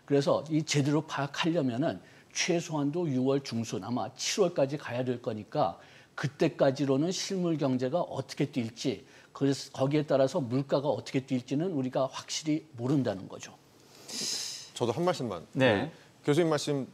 그래서 이 제대로 파악하려면은 최소한도 6월 중순 아마 7월까지 가야 될 거니까 그때까지로는 실물 경제가 어떻게 뛸지 그래서 거기에 따라서 물가가 어떻게 뛸지는 우리가 확실히 모른다는 거죠. 저도 한 말씀만. 네. 교수님 말씀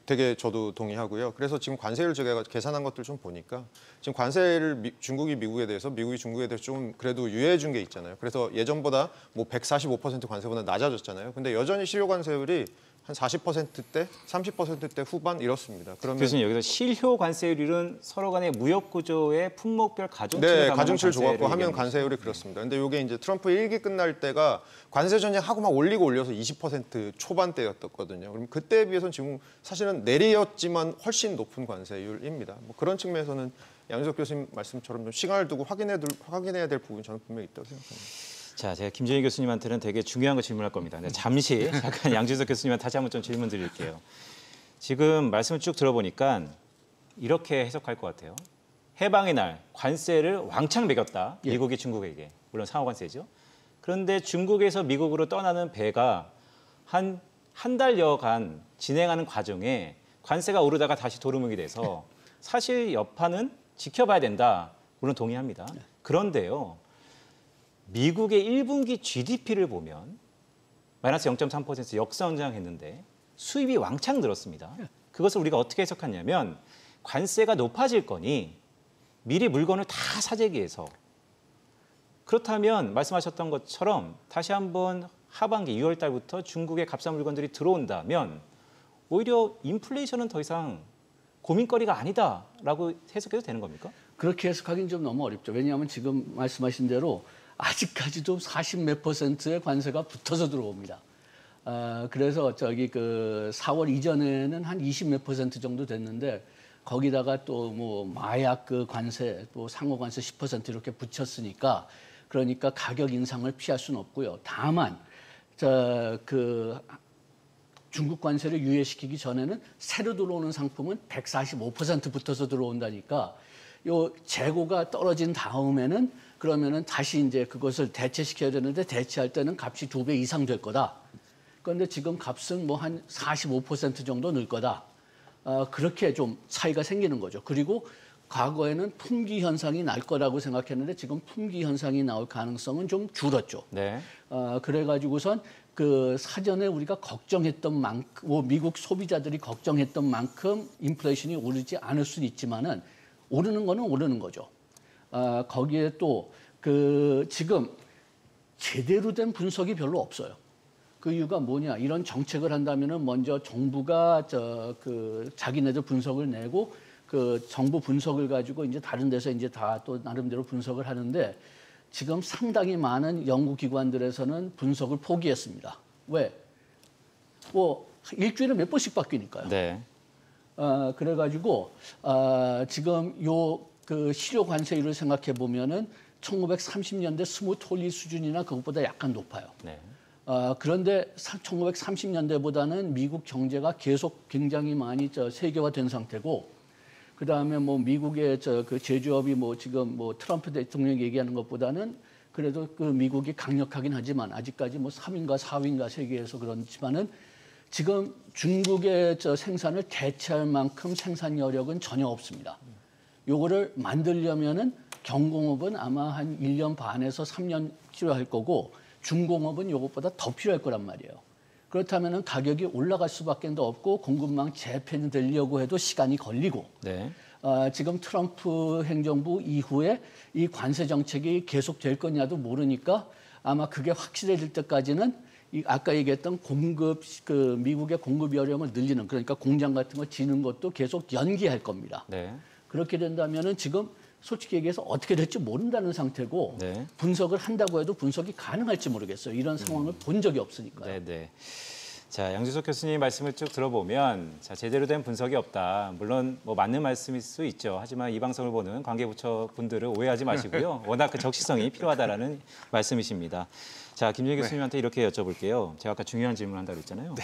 되게 저도 동의하고요. 그래서 지금 관세를 제가 계산한 것들 좀 보니까 지금 관세를 중국이 미국에 대해서 미국이 중국에 대해서 좀 그래도 유예해 준 게 있잖아요. 그래서 예전보다 뭐 145% 관세보다 낮아졌잖아요. 근데 여전히 실효 관세율이 한 40%대, 30%대 후반 이렇습니다. 그러면 교수님 여기서 실효 관세율은 서로 간의 무역 구조의 품목별 가중치를 가중치를 줘갖고 하면 관세율이 그렇습니다. 근데 이게 이제 트럼프 1기 끝날 때가 관세 전쟁하고 막 올려서 20% 초반대였거든요. 그럼 그때에 비해서는 지금 사실은 내리였지만 훨씬 높은 관세율입니다. 뭐 그런 측면에서는 양준석 교수님 말씀처럼 좀 시간을 두고 확인해야 될 부분이 저는 분명히 있다고 생각합니다. 자, 제가 김준일 교수님한테는 되게 중요한 거 질문할 겁니다. 근데 잠시 잠깐 양준석 교수님한테 다시 한번 좀 질문 드릴게요. 지금 말씀을 쭉 들어보니까 이렇게 해석할 것 같아요. 해방의 날 관세를 왕창 매겼다. 미국이 중국에게. 물론 상호 관세죠. 그런데 중국에서 미국으로 떠나는 배가 한 달여간 진행하는 과정에 관세가 오르다가 다시 도루묵이 돼서 사실 여파는 지켜봐야 된다. 물론 동의합니다. 그런데요. 미국의 1분기 GDP를 보면 마이너스 0.3% 역성장했는데 수입이 왕창 늘었습니다. 그것을 우리가 어떻게 해석하냐면 관세가 높아질 거니 미리 물건을 다 사재기 해서 그렇다면 말씀하셨던 것처럼 다시 한번 하반기 6월 달부터 중국의 값싼 물건들이 들어온다면 오히려 인플레이션은 더 이상 고민거리가 아니다라고 해석해도 되는 겁니까? 그렇게 해석하기는 좀 너무 어렵죠. 왜냐하면 지금 말씀하신 대로 아직까지도 40몇 %의 관세가 붙어서 들어옵니다. 그래서 저기 그 4월 이전에는 한 20몇 % 정도 됐는데 거기다가 또 뭐 마약 그 관세, 또 상호 관세 10% 이렇게 붙였으니까 그러니까 가격 인상을 피할 수는 없고요. 다만 그 중국 관세를 유예시키기 전에는 새로 들어오는 상품은 145% 붙어서 들어온다니까 요 재고가 떨어진 다음에는 그러면은 다시 이제 그것을 대체시켜야 되는데 대체할 때는 값이 2배 이상 될 거다. 그런데 지금 값은 뭐 한 45% 정도 늘 거다. 그렇게 좀 차이가 생기는 거죠. 그리고 과거에는 품귀 현상이 날 거라고 생각했는데 지금 품귀 현상이 나올 가능성은 좀 줄었죠. 네. 그래가지고선 그 사전에 우리가 걱정했던 만큼, 뭐 미국 소비자들이 걱정했던 만큼 인플레이션이 오르지 않을 수는 있지만은 오르는 거는 오르는 거죠. 거기에 또 그 지금 제대로 된 분석이 별로 없어요. 그 이유가 뭐냐? 이런 정책을 한다면은 먼저 정부가 그 자기네들 분석을 내고 그 정부 분석을 가지고 이제 다른 데서 이제 다 또 나름대로 분석을 하는데 지금 상당히 많은 연구기관들에서는 분석을 포기했습니다. 왜? 뭐 일주일에 몇 번씩 바뀌니까요. 네. 그래가지고 지금 요 그 실효 관세율을 생각해 보면은 1930년대 스무톨리 수준이나 그것보다 약간 높아요. 네. 그런데 1930년대보다는 미국 경제가 계속 굉장히 많이 세계화된 상태고, 그 다음에 뭐 미국의 그 제조업이 뭐 지금 뭐 트럼프 대통령이 얘기하는 것보다는 그래도 그 미국이 강력하긴 하지만 아직까지 뭐 3위인가 4위인가 세계에서 그렇지만은 지금 중국의 생산을 대체할 만큼 생산 여력은 전혀 없습니다. 요거를 만들려면은 경공업은 아마 한 1년 반에서 3년 필요할 거고 중공업은 이것보다 더 필요할 거란 말이에요. 그렇다면 가격이 올라갈 수밖에 없고 공급망 재편되려고 해도 시간이 걸리고 네. 지금 트럼프 행정부 이후에 이 관세 정책이 계속될 거냐도 모르니까 아마 그게 확실해질 때까지는 아까 얘기했던 공급 그 미국의 공급 여력을 늘리는 그러니까 공장 같은 거 지는 것도 계속 연기할 겁니다. 네. 그렇게 된다면은 지금 솔직히 얘기해서 어떻게 될지 모른다는 상태고 네. 분석을 한다고 해도 분석이 가능할지 모르겠어요. 이런 상황을 본 적이 없으니까요. 네, 네. 자, 양준석 교수님 말씀을 쭉 들어보면 자, 제대로 된 분석이 없다. 물론 뭐 맞는 말씀일 수 있죠. 하지만 이 방송을 보는 관계부처 분들을 오해하지 마시고요. 워낙 그 적시성이 필요하다라는 말씀이십니다. 자, 김준희 교수님한테 이렇게 여쭤볼게요. 제가 아까 중요한 질문을 한다고 했잖아요. 네.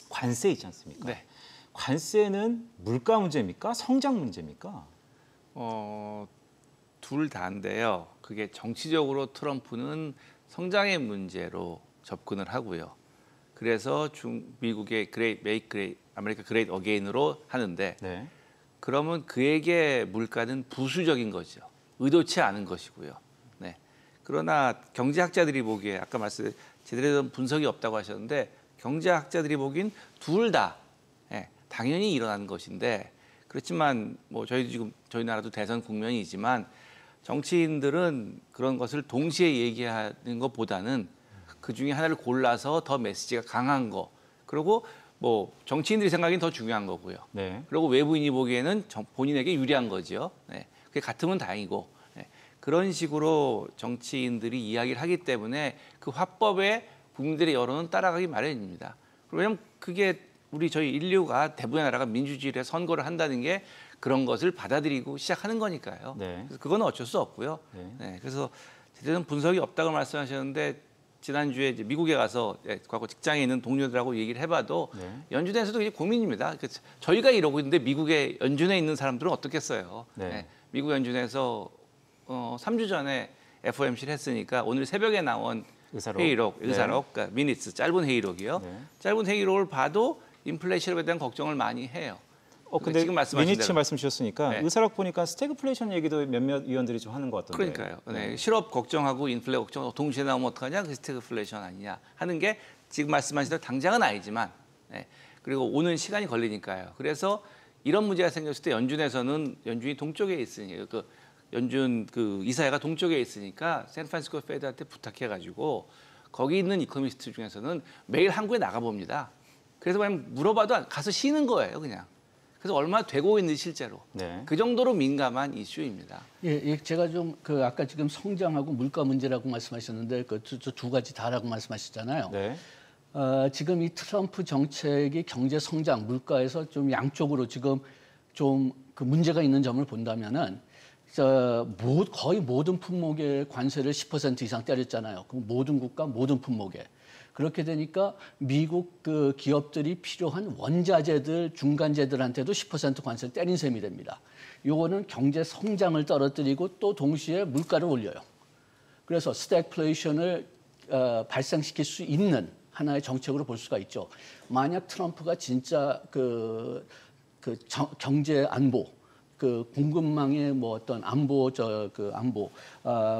관세 있지 않습니까? 네. 관세는 물가 문제입니까? 성장 문제입니까? 둘 다인데요. 그게 정치적으로 트럼프는 성장의 문제로 접근을 하고요. 그래서 미국의 아메리카 그레이트 어게인으로 하는데 네. 그러면 그에게 물가는 부수적인 거죠. 의도치 않은 것이고요. 네. 그러나 경제학자들이 보기에 아까 제대로 된 분석이 없다고 하셨는데 경제학자들이 보기엔 둘 다 당연히 일어나는 것인데 그렇지만 뭐 저희 나라도 대선 국면이지만 정치인들은 그런 것을 동시에 얘기하는 것보다는 그 중에 하나를 골라서 더 메시지가 강한 거 그리고 뭐 정치인들이 생각하기엔 더 중요한 거고요. 네. 그리고 외부인이 보기에는 본인에게 유리한 거죠. 네. 그게 같으면 다행이고 그런 식으로 정치인들이 이야기를 하기 때문에 그 화법에 국민들의 여론은 따라가기 마련입니다. 왜냐하면 그게 저희 인류가 대부분의 나라가 민주주의를 선거를 한다는 게 그런 것을 받아들이고 시작하는 거니까요. 네. 그래서 그건 어쩔 수 없고요. 네. 네, 그래서 제대로 분석이 없다고 말씀하셨는데 지난주에 이제 미국에 가서 과거 직장에 있는 동료들하고 얘기를 해봐도 네. 연준에서도 이게 고민입니다. 저희가 이러고 있는데 미국의 연준에 있는 사람들은 어떻겠어요. 네. 네, 미국 연준에서 3주 전에 FOMC를 했으니까 오늘 새벽에 나온 의사록. 그러니까 미니츠 짧은 회의록이요. 네. 짧은 회의록을 봐도 인플레이션에 대한 걱정을 많이 해요. 근데 지금 말씀하신 미니츠 대로. 말씀 주셨으니까 네. 의사록 보니까 스태그플레이션 얘기도 몇몇 위원들이 좀 하는 것 같던데. 그러니까요. 네. 실업 걱정하고 인플레 걱정 동시에 나오면 어떡하냐? 그 스태그플레이션 아니냐 하는 게 지금 말씀하신 대로 당장은 아니지만 그리고 오는 시간이 걸리니까요. 그래서 이런 문제가 생겼을 때 연준이 동쪽에 있으니 연준 그 이사회가 동쪽에 있으니까 샌프란시스코 페드한테 부탁해가지고 거기 있는 이코노미스트 중에서는 매일 한국에 나가 봅니다. 그래서 그냥 물어봐도 가서 쉬는 거예요, 그냥. 그래서 얼마나 되고 있는지 실제로. 네. 그 정도로 민감한 이슈입니다. 예, 제가 좀 그 아까 지금 성장하고 물가 문제라고 말씀하셨는데 그 두 가지 다라고 말씀하셨잖아요. 네. 지금 이 트럼프 정책이 경제 성장, 물가에서 좀 양쪽으로 지금 좀 그 문제가 있는 점을 본다면은 거의 모든 품목의 관세를 10% 이상 때렸잖아요. 그 모든 국가 모든 품목에. 그렇게 되니까 미국 그 기업들이 필요한 원자재들, 중간재들한테도 10% 관세를 때린 셈이 됩니다. 요거는 경제 성장을 떨어뜨리고 또 동시에 물가를 올려요. 그래서 스태그플레이션을 발생시킬 수 있는 하나의 정책으로 볼 수가 있죠. 만약 트럼프가 진짜 경제 안보, 그 공급망의 뭐 어떤 안보,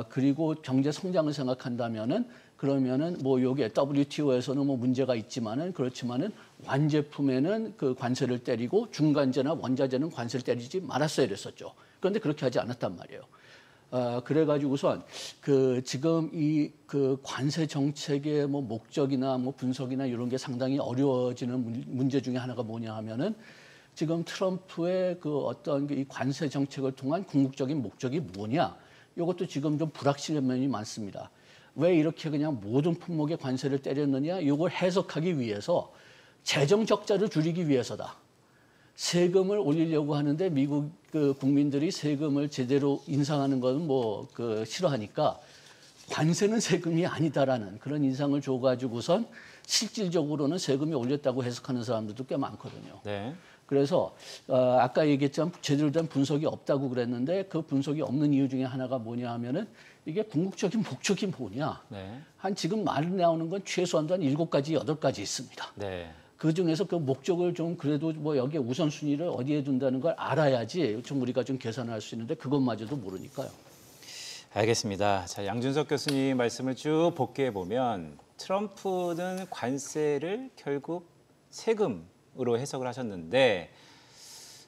그리고 경제 성장을 생각한다면은 그러면은 뭐 요게 WTO에서는 뭐 문제가 있지만은 그렇지만은 완제품에는 그 관세를 때리고 중간재나 원자재는 관세를 때리지 말았어야 됐었죠. 그런데 그렇게 하지 않았단 말이에요. 그래가지고선 그 지금 이 그 관세 정책의 뭐 목적이나 뭐 분석이나 이런 게 상당히 어려워지는 문제 중에 하나가 뭐냐 하면은 지금 트럼프의 그 어떤 이 관세 정책을 통한 궁극적인 목적이 뭐냐? 이것도 지금 좀 불확실한 면이 많습니다. 왜 이렇게 그냥 모든 품목에 관세를 때렸느냐? 이걸 해석하기 위해서 재정 적자를 줄이기 위해서다. 세금을 올리려고 하는데 미국 그 국민들이 세금을 제대로 인상하는 건 뭐 그 싫어하니까 관세는 세금이 아니다라는 그런 인상을 줘가지고선 실질적으로는 세금이 올렸다고 해석하는 사람들도 꽤 많거든요. 네. 그래서 아까 얘기했지만 제대로 된 분석이 없다고 그랬는데 그 분석이 없는 이유 중에 하나가 뭐냐 하면은 이게 궁극적인 목적이 뭐냐. 네. 한 지금 말이 나오는 건 최소한도 한 7가지, 8가지 있습니다. 네. 그 중에서 그 목적을 좀 그래도 뭐 여기에 우선순위를 어디에 둔다는 걸 알아야지 좀 우리가 좀 계산할 수 있는데 그것마저도 모르니까요. 알겠습니다. 자, 양준석 교수님 말씀을 쭉 복귀해 보면 트럼프는 관세를 결국 세금으로 해석을 하셨는데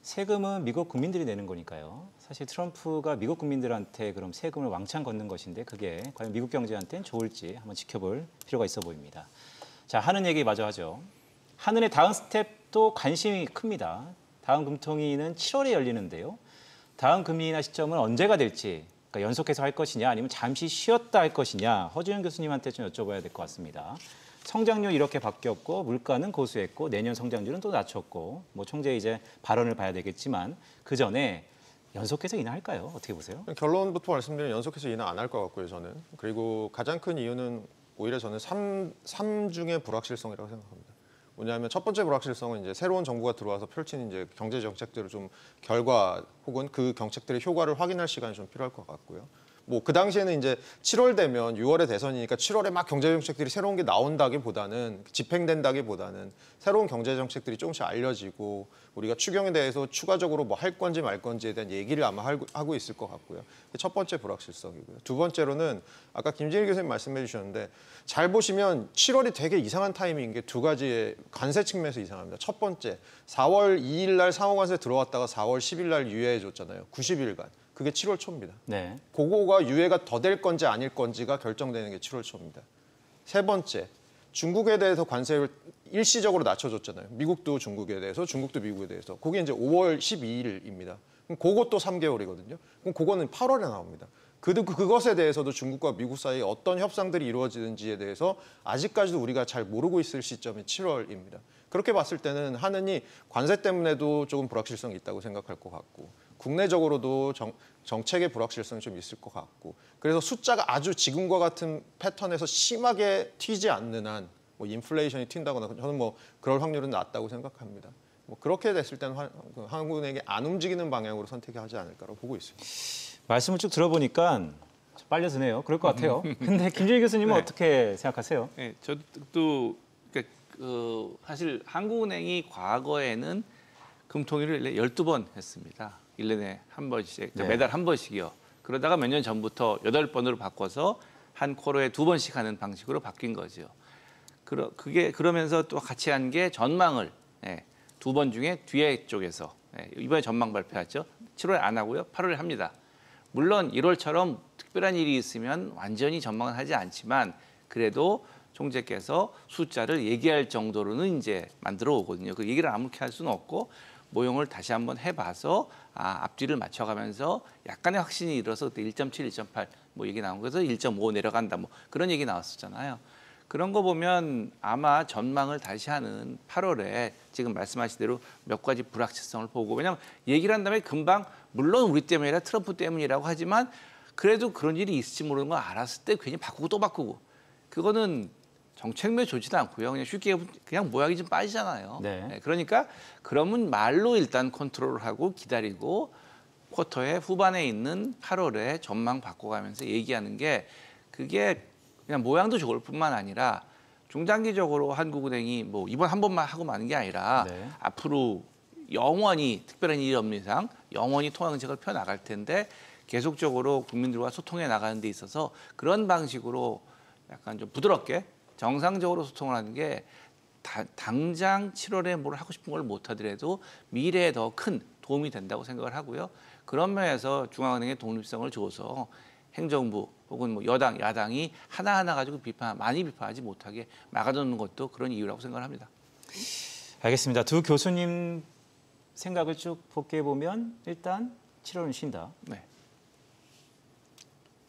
세금은 미국 국민들이 내는 거니까요. 사실 트럼프가 미국 국민들한테 그럼 세금을 왕창 걷는 것인데 그게 과연 미국 경제한테는 좋을지 한번 지켜볼 필요가 있어 보입니다. 자, 하는 얘기 마저 하죠. 하는의 다음 스텝도 관심이 큽니다. 다음 금통위는 7월에 열리는데요. 다음 금리 인하 시점은 언제가 될지, 그러니까 연속해서 할 것이냐 아니면 잠시 쉬었다 할 것이냐 허주영 교수님한테 좀 여쭤봐야 될 것 같습니다. 성장률 이렇게 바뀌었고 물가는 고수했고 내년 성장률은 또 낮췄고 뭐 총재 이제 발언을 봐야 되겠지만 그 전에 연속해서 인하할까요? 어떻게 보세요? 결론부터 말씀드리면 연속해서 인하 안 할 것 같고요, 저는. 그리고 가장 큰 이유는 오히려 저는 삼중의 불확실성이라고 생각합니다. 뭐냐면 첫 번째 불확실성은 이제 새로운 정부가 들어와서 펼친 이제 경제 정책들을 좀 결과 혹은 그 정책들의 효과를 확인할 시간이 좀 필요할 것 같고요. 뭐 그 당시에는 이제 7월 되면 6월에 대선이니까 7월에 막 경제 정책들이 새로운 게 나온다기보다는 집행된다기보다는 새로운 경제 정책들이 조금씩 알려지고 우리가 추경에 대해서 추가적으로 뭐 할 건지 말 건지에 대한 얘기를 아마 하고 있을 것 같고요. 첫 번째 불확실성이고요. 두 번째로는 아까 김진일 교수님 말씀해 주셨는데 잘 보시면 7월이 되게 이상한 타이밍인 게 두 가지의 관세 측면에서 이상합니다. 첫 번째, 4월 2일 날 상호관세 들어왔다가 4월 10일 날 유예해 줬잖아요. 90일간. 그게 7월 초입니다. 네. 그거가 유예가 더 될 건지 아닐 건지가 결정되는 게 7월 초입니다. 세 번째, 중국에 대해서 관세를 일시적으로 낮춰줬잖아요. 미국도 중국에 대해서, 중국도 미국에 대해서. 그게 이제 5월 12일입니다. 그럼 그것도 3개월이거든요. 그럼 그거는 8월에 나옵니다. 그것에 대해서도 중국과 미국 사이에 어떤 협상들이 이루어지는지에 대해서 아직까지도 우리가 잘 모르고 있을 시점이 7월입니다. 그렇게 봤을 때는 하느니 관세 때문에도 조금 불확실성이 있다고 생각할 것 같고 국내적으로도 정책의 불확실성이 좀 있을 것 같고 그래서 숫자가 아주 지금과 같은 패턴에서 심하게 튀지 않는 한 뭐 인플레이션이 튄다거나 저는 뭐 그럴 확률은 낮다고 생각합니다. 뭐 그렇게 됐을 때는 한국은행이 안 움직이는 방향으로 선택하지 않을까라고 보고 있습니다. 말씀을 쭉 들어보니까 빨려드네요. 그럴 것 같아요. 근데 김진일 교수님은 네. 어떻게 생각하세요? 네, 저도 사실 한국은행이 과거에는 금통위를 12번 했습니다. 1년에 한 번씩, 네. 매달 한 번씩이요. 그러다가 몇 년 전부터 8번으로 바꿔서 한 쿼터에 2번씩 하는 방식으로 바뀐 거죠. 그러면서 또 같이 한 게 전망을 2번 중에 뒤에 쪽에서 이번에 전망 발표하죠. 7월에 안 하고요. 8월에 합니다. 물론 1월처럼 특별한 일이 있으면 완전히 전망은 하지 않지만 그래도 총재께서 숫자를 얘기할 정도로는 이제 만들어 오거든요. 그 얘기를 아무렇게 할 수는 없고 모형을 다시 한번 해봐서 앞뒤를 맞춰가면서 약간의 확신이 일어서 그때 1.7, 1.8 뭐 얘기 나온 거에서 1.5 내려간다 뭐 그런 얘기 나왔었잖아요. 그런 거 보면 아마 전망을 다시 하는 8월에 지금 말씀하신 대로 몇 가지 불확실성을 보고, 왜냐하면 얘기를 한 다음에 금방 물론 우리 때문이 아니라 트럼프 때문이라고 하지만 그래도 그런 일이 있을지 모르는 걸 알았을 때 괜히 바꾸고 또 바꾸고, 그거는 정책면 좋지도 않고요. 그냥 쉽게 그냥 모양이 좀 빠지잖아요. 네. 그러니까 그러면 말로 일단 컨트롤을 하고 기다리고 쿼터의 후반에 있는 8월에 전망 바꿔가면서 얘기하는 게, 그게 그냥 모양도 좋을 뿐만 아니라 중장기적으로 한국은행이 뭐 이번 한 번만 하고 마는 게 아니라 네. 앞으로 영원히 특별한 일이 없는 이상 영원히 통화 정책을 펴 나갈 텐데, 계속적으로 국민들과 소통해 나가는 데 있어서 그런 방식으로 약간 좀 부드럽게 정상적으로 소통을 하는 게 당장 7월에 뭘 하고 싶은 걸 못 하더라도 미래에 더 큰 도움이 된다고 생각을 하고요. 그런 면에서 중앙은행의 독립성을 줘서 행정부 혹은 뭐 여당, 야당이 하나하나 가지고 많이 비판하지 못하게 막아놓는 것도 그런 이유라고 생각을 합니다. 알겠습니다. 두 교수님 생각을 쭉 복귀해 보면 일단 7월은 쉰다. 네.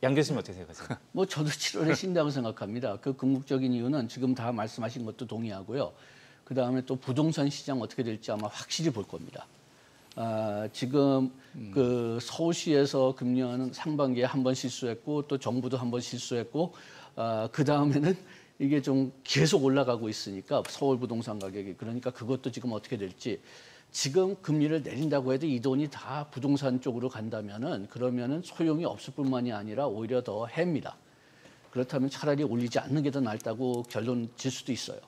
양 교수님 어떻게 생각하세요? 뭐 저도 7월에 쉰다고 생각합니다. 그 궁극적인 이유는 지금 다 말씀하신 것도 동의하고요. 그다음에 또 부동산 시장 어떻게 될지 아마 확실히 볼 겁니다. 지금 그 서울시에서 금년 상반기에 한 번 실수했고 또 정부도 한 번 실수했고 그 다음에는 이게 좀 계속 올라가고 있으니까 서울 부동산 가격이, 그러니까 그것도 지금 어떻게 될지, 지금 금리를 내린다고 해도 이 돈이 다 부동산 쪽으로 간다면은 그러면은 소용이 없을 뿐만이 아니라 오히려 더 햅니다. 그렇다면 차라리 올리지 않는 게 더 낫다고 결론 질 수도 있어요.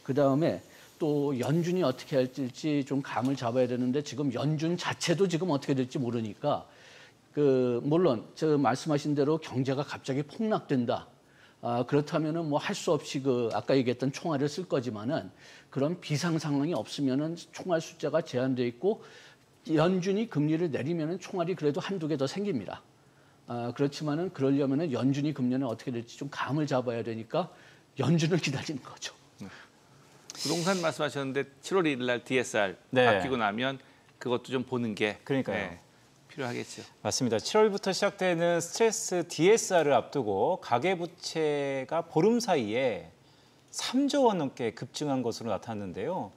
그 다음에 또 연준이 어떻게 할지 좀 감을 잡아야 되는데 지금 연준 자체도 지금 어떻게 될지 모르니까 물론 저 말씀하신 대로 경제가 갑자기 폭락된다. 그렇다면은 뭐 할 수 없이 아까 얘기했던 총알을 쓸 거지만은 그런 비상 상황이 없으면은 총알 숫자가 제한돼 있고 연준이 금리를 내리면은 총알이 그래도 한두 개 더 생깁니다. 그렇지만은 그러려면은 연준이 금년에 어떻게 될지 좀 감을 잡아야 되니까 연준을 기다리는 거죠. 부동산 말씀하셨는데 7월 1일 날 DSR 네. 바뀌고 나면 그것도 좀 보는 게 그러니까요. 필요하겠죠. 맞습니다. 7월부터 시작되는 스트레스 DSR을 앞두고 가계부채가 보름 사이에 3조 원 넘게 급증한 것으로 나타났는데요.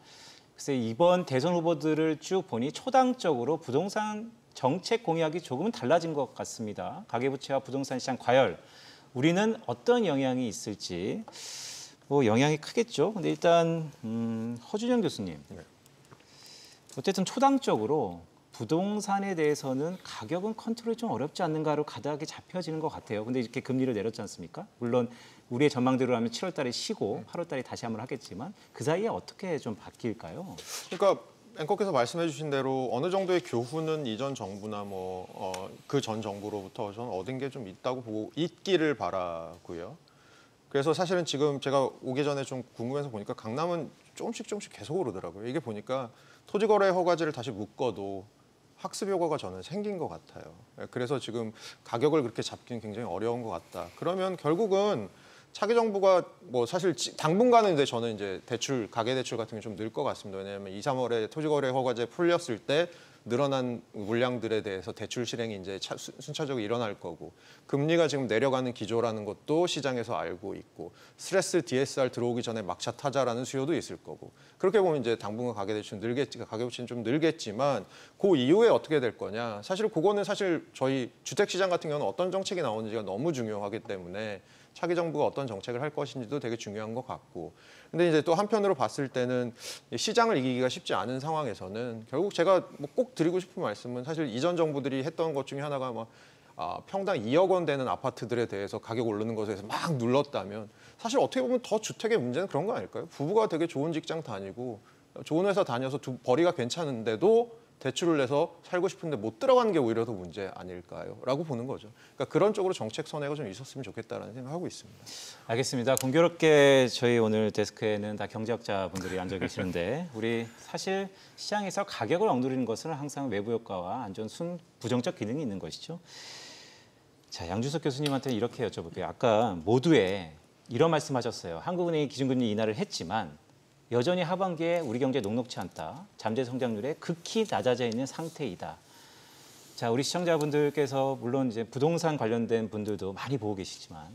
글쎄 이번 대선 후보들을 쭉 보니 초당적으로 부동산 정책 공약이 조금은 달라진 것 같습니다. 가계부채와 부동산 시장 과열, 우리는 어떤 영향이 있을지 뭐 영향이 크겠죠. 근데 일단 허준영 교수님, 어쨌든 초당적으로 부동산에 대해서는 가격은 컨트롤이 좀 어렵지 않는가로 가닥이 잡혀지는 것 같아요. 근데 이렇게 금리를 내렸지 않습니까? 물론 우리의 전망대로라면 7월 달에 쉬고 8월 달에 다시 한번 하겠지만 그 사이에 어떻게 좀 바뀔까요? 그러니까 앵커께서 말씀해 주신 대로 어느 정도의 교훈은 이전 정부나 그 전 정부로부터 저는 얻은 게 좀 있다고 보고 있기를 바라고요. 그래서 사실은 지금 제가 오기 전에 좀 궁금해서 보니까 강남은 조금씩 계속 오르더라고요. 이게 보니까 토지거래 허가제를 다시 묶어도 학습 효과가 저는 생긴 것 같아요. 그래서 지금 가격을 그렇게 잡기는 굉장히 어려운 것 같다. 그러면 결국은 차기 정부가 뭐 사실 당분간은 이제 저는 이제 가계 대출 같은 게 좀 늘 것 같습니다. 왜냐하면 2, 3월에 토지거래 허가제 풀렸을 때 늘어난 물량들에 대해서 대출 실행이 이제 순차적으로 일어날 거고, 금리가 지금 내려가는 기조라는 것도 시장에서 알고 있고, 스트레스 DSR 들어오기 전에 막차 타자라는 수요도 있을 거고, 그렇게 보면 이제 당분간 가계부채는 좀 늘겠지만 그 이후에 어떻게 될 거냐, 사실 그거는 사실 저희 주택시장 같은 경우는 어떤 정책이 나오는지가 너무 중요하기 때문에 차기 정부가 어떤 정책을 할 것인지도 되게 중요한 것 같고, 근데 이제 또 한편으로 봤을 때는 시장을 이기기가 쉽지 않은 상황에서는 결국 제가 뭐 꼭 드리고 싶은 말씀은, 사실 이전 정부들이 했던 것 중에 하나가 평당 2억 원 되는 아파트들에 대해서 가격 오르는 것에 대해서 막 눌렀다면, 사실 어떻게 보면 더 주택의 문제는 그런 거 아닐까요? 부부가 되게 좋은 직장 다니고 좋은 회사 다녀서 벌이가 괜찮은데도 대출을 내서 살고 싶은데 못 들어가는 게 오히려 더 문제 아닐까요? 라고 보는 거죠. 그러니까 그런 쪽으로 정책 선회가 좀 있었으면 좋겠다라는 생각하고 있습니다. 알겠습니다. 공교롭게 저희 오늘 데스크에는 다 경제학자분들이 앉아 계시는데 우리 사실 시장에서 가격을 억누르는 것은 항상 외부 효과와 안 좋은 부정적 기능이 있는 것이죠. 자, 양준석 교수님한테 이렇게 여쭤볼게요. 아까 모두에 이런 말씀하셨어요. 한국은행이 기준금리 인하를 했지만 여전히 하반기에 우리 경제 녹록치 않다. 잠재 성장률에 극히 낮아져 있는 상태이다. 자, 우리 시청자분들께서 물론 이제 부동산 관련된 분들도 많이 보고 계시지만,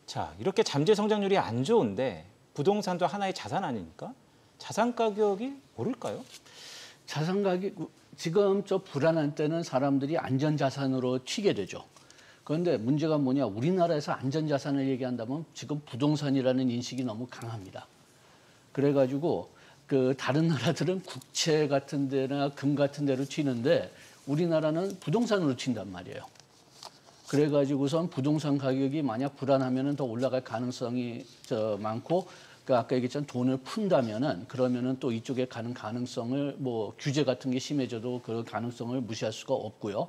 자, 이렇게 잠재 성장률이 안 좋은데 부동산도 하나의 자산 아닙니까? 자산 가격이 오를까요? 자산 가격 지금 저 불안한 때는 사람들이 안전 자산으로 튀게 되죠. 그런데 문제가 뭐냐? 우리나라에서 안전 자산을 얘기한다면 지금 부동산이라는 인식이 너무 강합니다. 그래가지고 그 다른 나라들은 국채 같은 데나 금 같은 데로 튀는데 우리나라는 부동산으로 튄단 말이에요. 그래가지고선 부동산 가격이 만약 불안하면은 더 올라갈 가능성이 많고, 그 아까 얘기했던 돈을 푼다면은 그러면은 또 이쪽에 가는 가능성을 뭐 규제 같은 게 심해져도 그 가능성을 무시할 수가 없고요.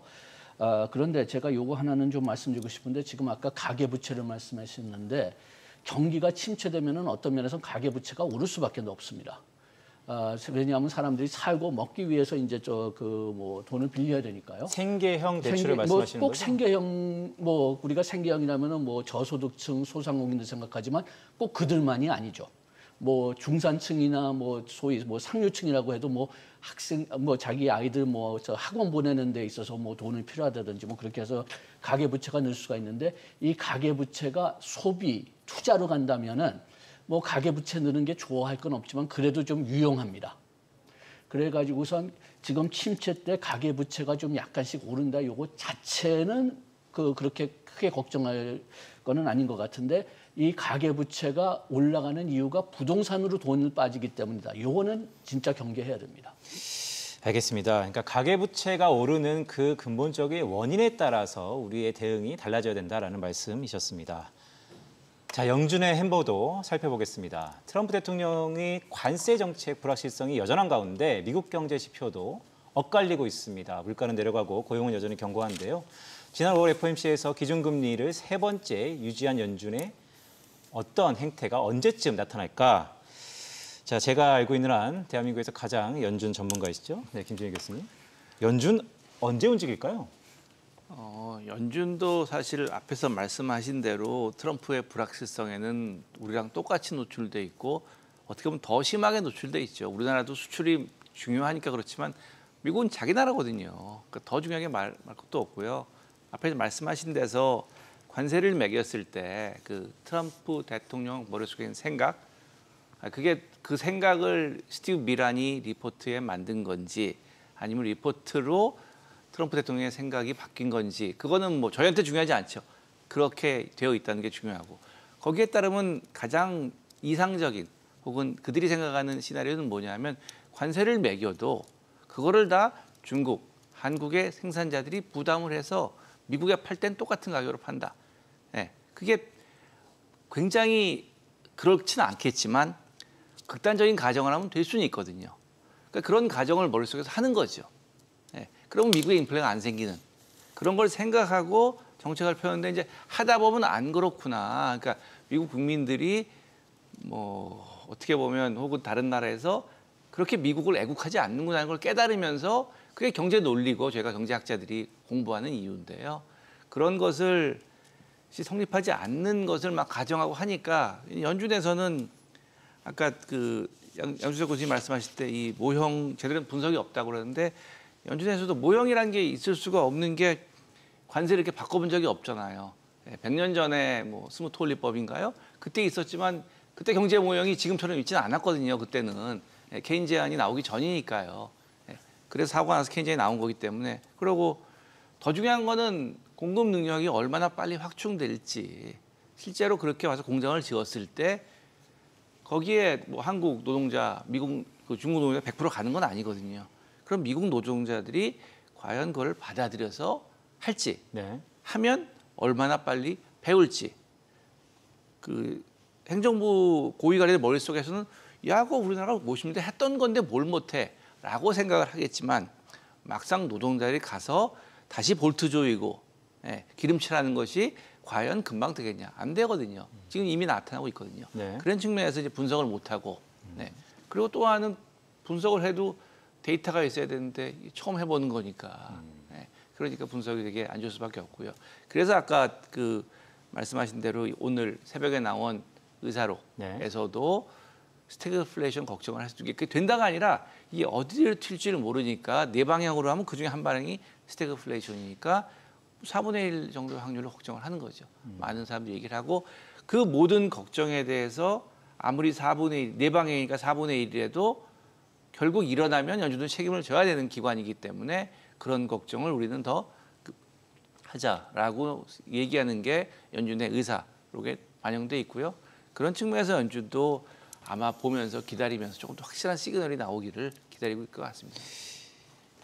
그런데 제가 요거 하나는 좀 말씀드리고 싶은데, 지금 아까 가계부채를 말씀하셨는데 경기가 침체되면은 어떤 면에서 가계부채가 오를 수밖에 없습니다. 왜냐하면 사람들이 살고 먹기 위해서 이제 뭐 돈을 빌려야 되니까요. 생계형 대출을 말씀하시는 꼭 거죠? 생계형, 뭐 우리가 생계형이라면은 뭐 저소득층, 소상공인들 생각하지만 꼭 그들만이 아니죠. 뭐 중산층이나 뭐 소위 뭐 상류층이라고 해도 뭐 학생, 뭐 자기 아이들 뭐 저 학원 보내는 데 있어서 뭐 돈이 필요하다든지 뭐 그렇게 해서 가계부채가 늘 수가 있는데, 이 가계부채가 소비, 투자로 간다면은 뭐 가계부채 느는 게 좋아할 건 없지만 그래도 좀 유용합니다. 그래가지고선 지금 침체 때 가계부채가 좀 약간씩 오른다, 요거 자체는 그렇게 크게 걱정할 거는 아닌 것 같은데, 이 가계부채가 올라가는 이유가 부동산으로 돈을 빠지기 때문이다. 요거는 진짜 경계해야 됩니다. 알겠습니다. 그러니까 가계부채가 오르는 그 근본적인 원인에 따라서 우리의 대응이 달라져야 된다라는 말씀이셨습니다. 자, 영준의 햄버도 살펴보겠습니다. 트럼프 대통령이 관세 정책 불확실성이 여전한 가운데 미국 경제 지표도 엇갈리고 있습니다. 물가는 내려가고 고용은 여전히 견고한데요. 지난 5월 FOMC에서 기준금리를 3번째 유지한 연준의 어떤 행태가 언제쯤 나타날까? 자, 제가 알고 있는 한 대한민국에서 가장 연준 전문가이시죠? 네, 김준일 교수님. 연준 언제 움직일까요? 연준도 사실 앞에서 말씀하신 대로 트럼프의 불확실성에는 우리랑 똑같이 노출돼 있고 어떻게 보면 더 심하게 노출돼 있죠. 우리나라도 수출이 중요하니까 그렇지만 미국은 자기 나라거든요. 그러니까 더 중요하게 말 것도 없고요. 앞에 말씀하신 데서 관세를 매겼을 때 그 트럼프 대통령 머릿속에 있는 생각, 그게 그 생각을 스티브 미란이 리포트에 만든 건지 아니면 리포트로 트럼프 대통령의 생각이 바뀐 건지, 그거는 뭐 저희한테 중요하지 않죠. 그렇게 되어 있다는 게 중요하고, 거기에 따르면 가장 이상적인 혹은 그들이 생각하는 시나리오는 뭐냐면 관세를 매겨도 그거를 다 중국, 한국의 생산자들이 부담을 해서 미국에 팔 땐 똑같은 가격으로 판다. 네, 그게 굉장히 그렇지는 않겠지만 극단적인 가정을 하면 될 수는 있거든요. 그러니까 그런 가정을 머릿속에서 하는 거죠. 네, 그러면 미국에 인플레가 안 생기는 그런 걸 생각하고 정책을 펴는데, 이제 하다 보면 안 그렇구나. 그러니까 미국 국민들이 뭐 어떻게 보면 혹은 다른 나라에서 그렇게 미국을 애국하지 않는구나 하는 걸 깨달으면서, 그게 경제 논리고 저희가 경제학자들이 공부하는 이유인데요. 그런 것을 성립하지 않는 것을 막 가정하고 하니까 연준에서는 아까 그 양준석 교수님 말씀하실 때 이 모형 제대로 분석이 없다고 그러는데, 연준에서도 모형이라는 게 있을 수가 없는 게 관세를 이렇게 바꿔본 적이 없잖아요. 100년 전에 뭐 스무트홀리법인가요? 그때 있었지만 그때 경제 모형이 지금처럼 있지는 않았거든요. 그때는 케인지안이 나오기 전이니까요. 그래서 사고가 나서 케인지안이 나온 거기 때문에. 그리고 더 중요한 거는 공급 능력이 얼마나 빨리 확충될지, 실제로 그렇게 와서 공장을 지었을 때 거기에 뭐 한국 노동자, 미국 중국 노동자 100% 가는 건 아니거든요. 그럼 미국 노동자들이 과연 그걸 받아들여서 할지, 네. 하면 얼마나 빨리 배울지. 그 행정부 고위관리들 머릿속에서는 야, 그거 우리나라가 50년대 했던 건데 뭘 못해? 라고 생각을 하겠지만, 막상 노동자들이 가서 다시 볼트 조이고 기름칠하는 것이 과연 금방 되겠냐? 안 되거든요. 지금 이미 나타나고 있거든요. 네. 그런 측면에서 이제 분석을 못하고, 그리고 또 하나는 분석을 해도 데이터가 있어야 되는데 처음 해보는 거니까, 그러니까 분석이 되게 안 좋을 수밖에 없고요. 그래서 아까 그 말씀하신 대로 오늘 새벽에 나온 의사록에서도 스태그플레이션 걱정을 할 수도 있게 된다가 아니라 이게 어디를 튈지를 모르니까 네 방향으로 하면 그중에 한 방향이 스태그플레이션이니까 4분의 1 정도의 확률로 걱정을 하는 거죠. 많은 사람들이 얘기를 하고 그 모든 걱정에 대해서 아무리 4분의 1, 네 방향이니까 4분의 1이라도 결국 일어나면 연준은 책임을 져야 되는 기관이기 때문에 그런 걱정을 우리는 더 하자라고 얘기하는 게 연준의 의사록에 반영돼 있고요. 그런 측면에서 연준도 아마 보면서 기다리면서 조금 더 확실한 시그널이 나오기를 기다리고 있을 것 같습니다.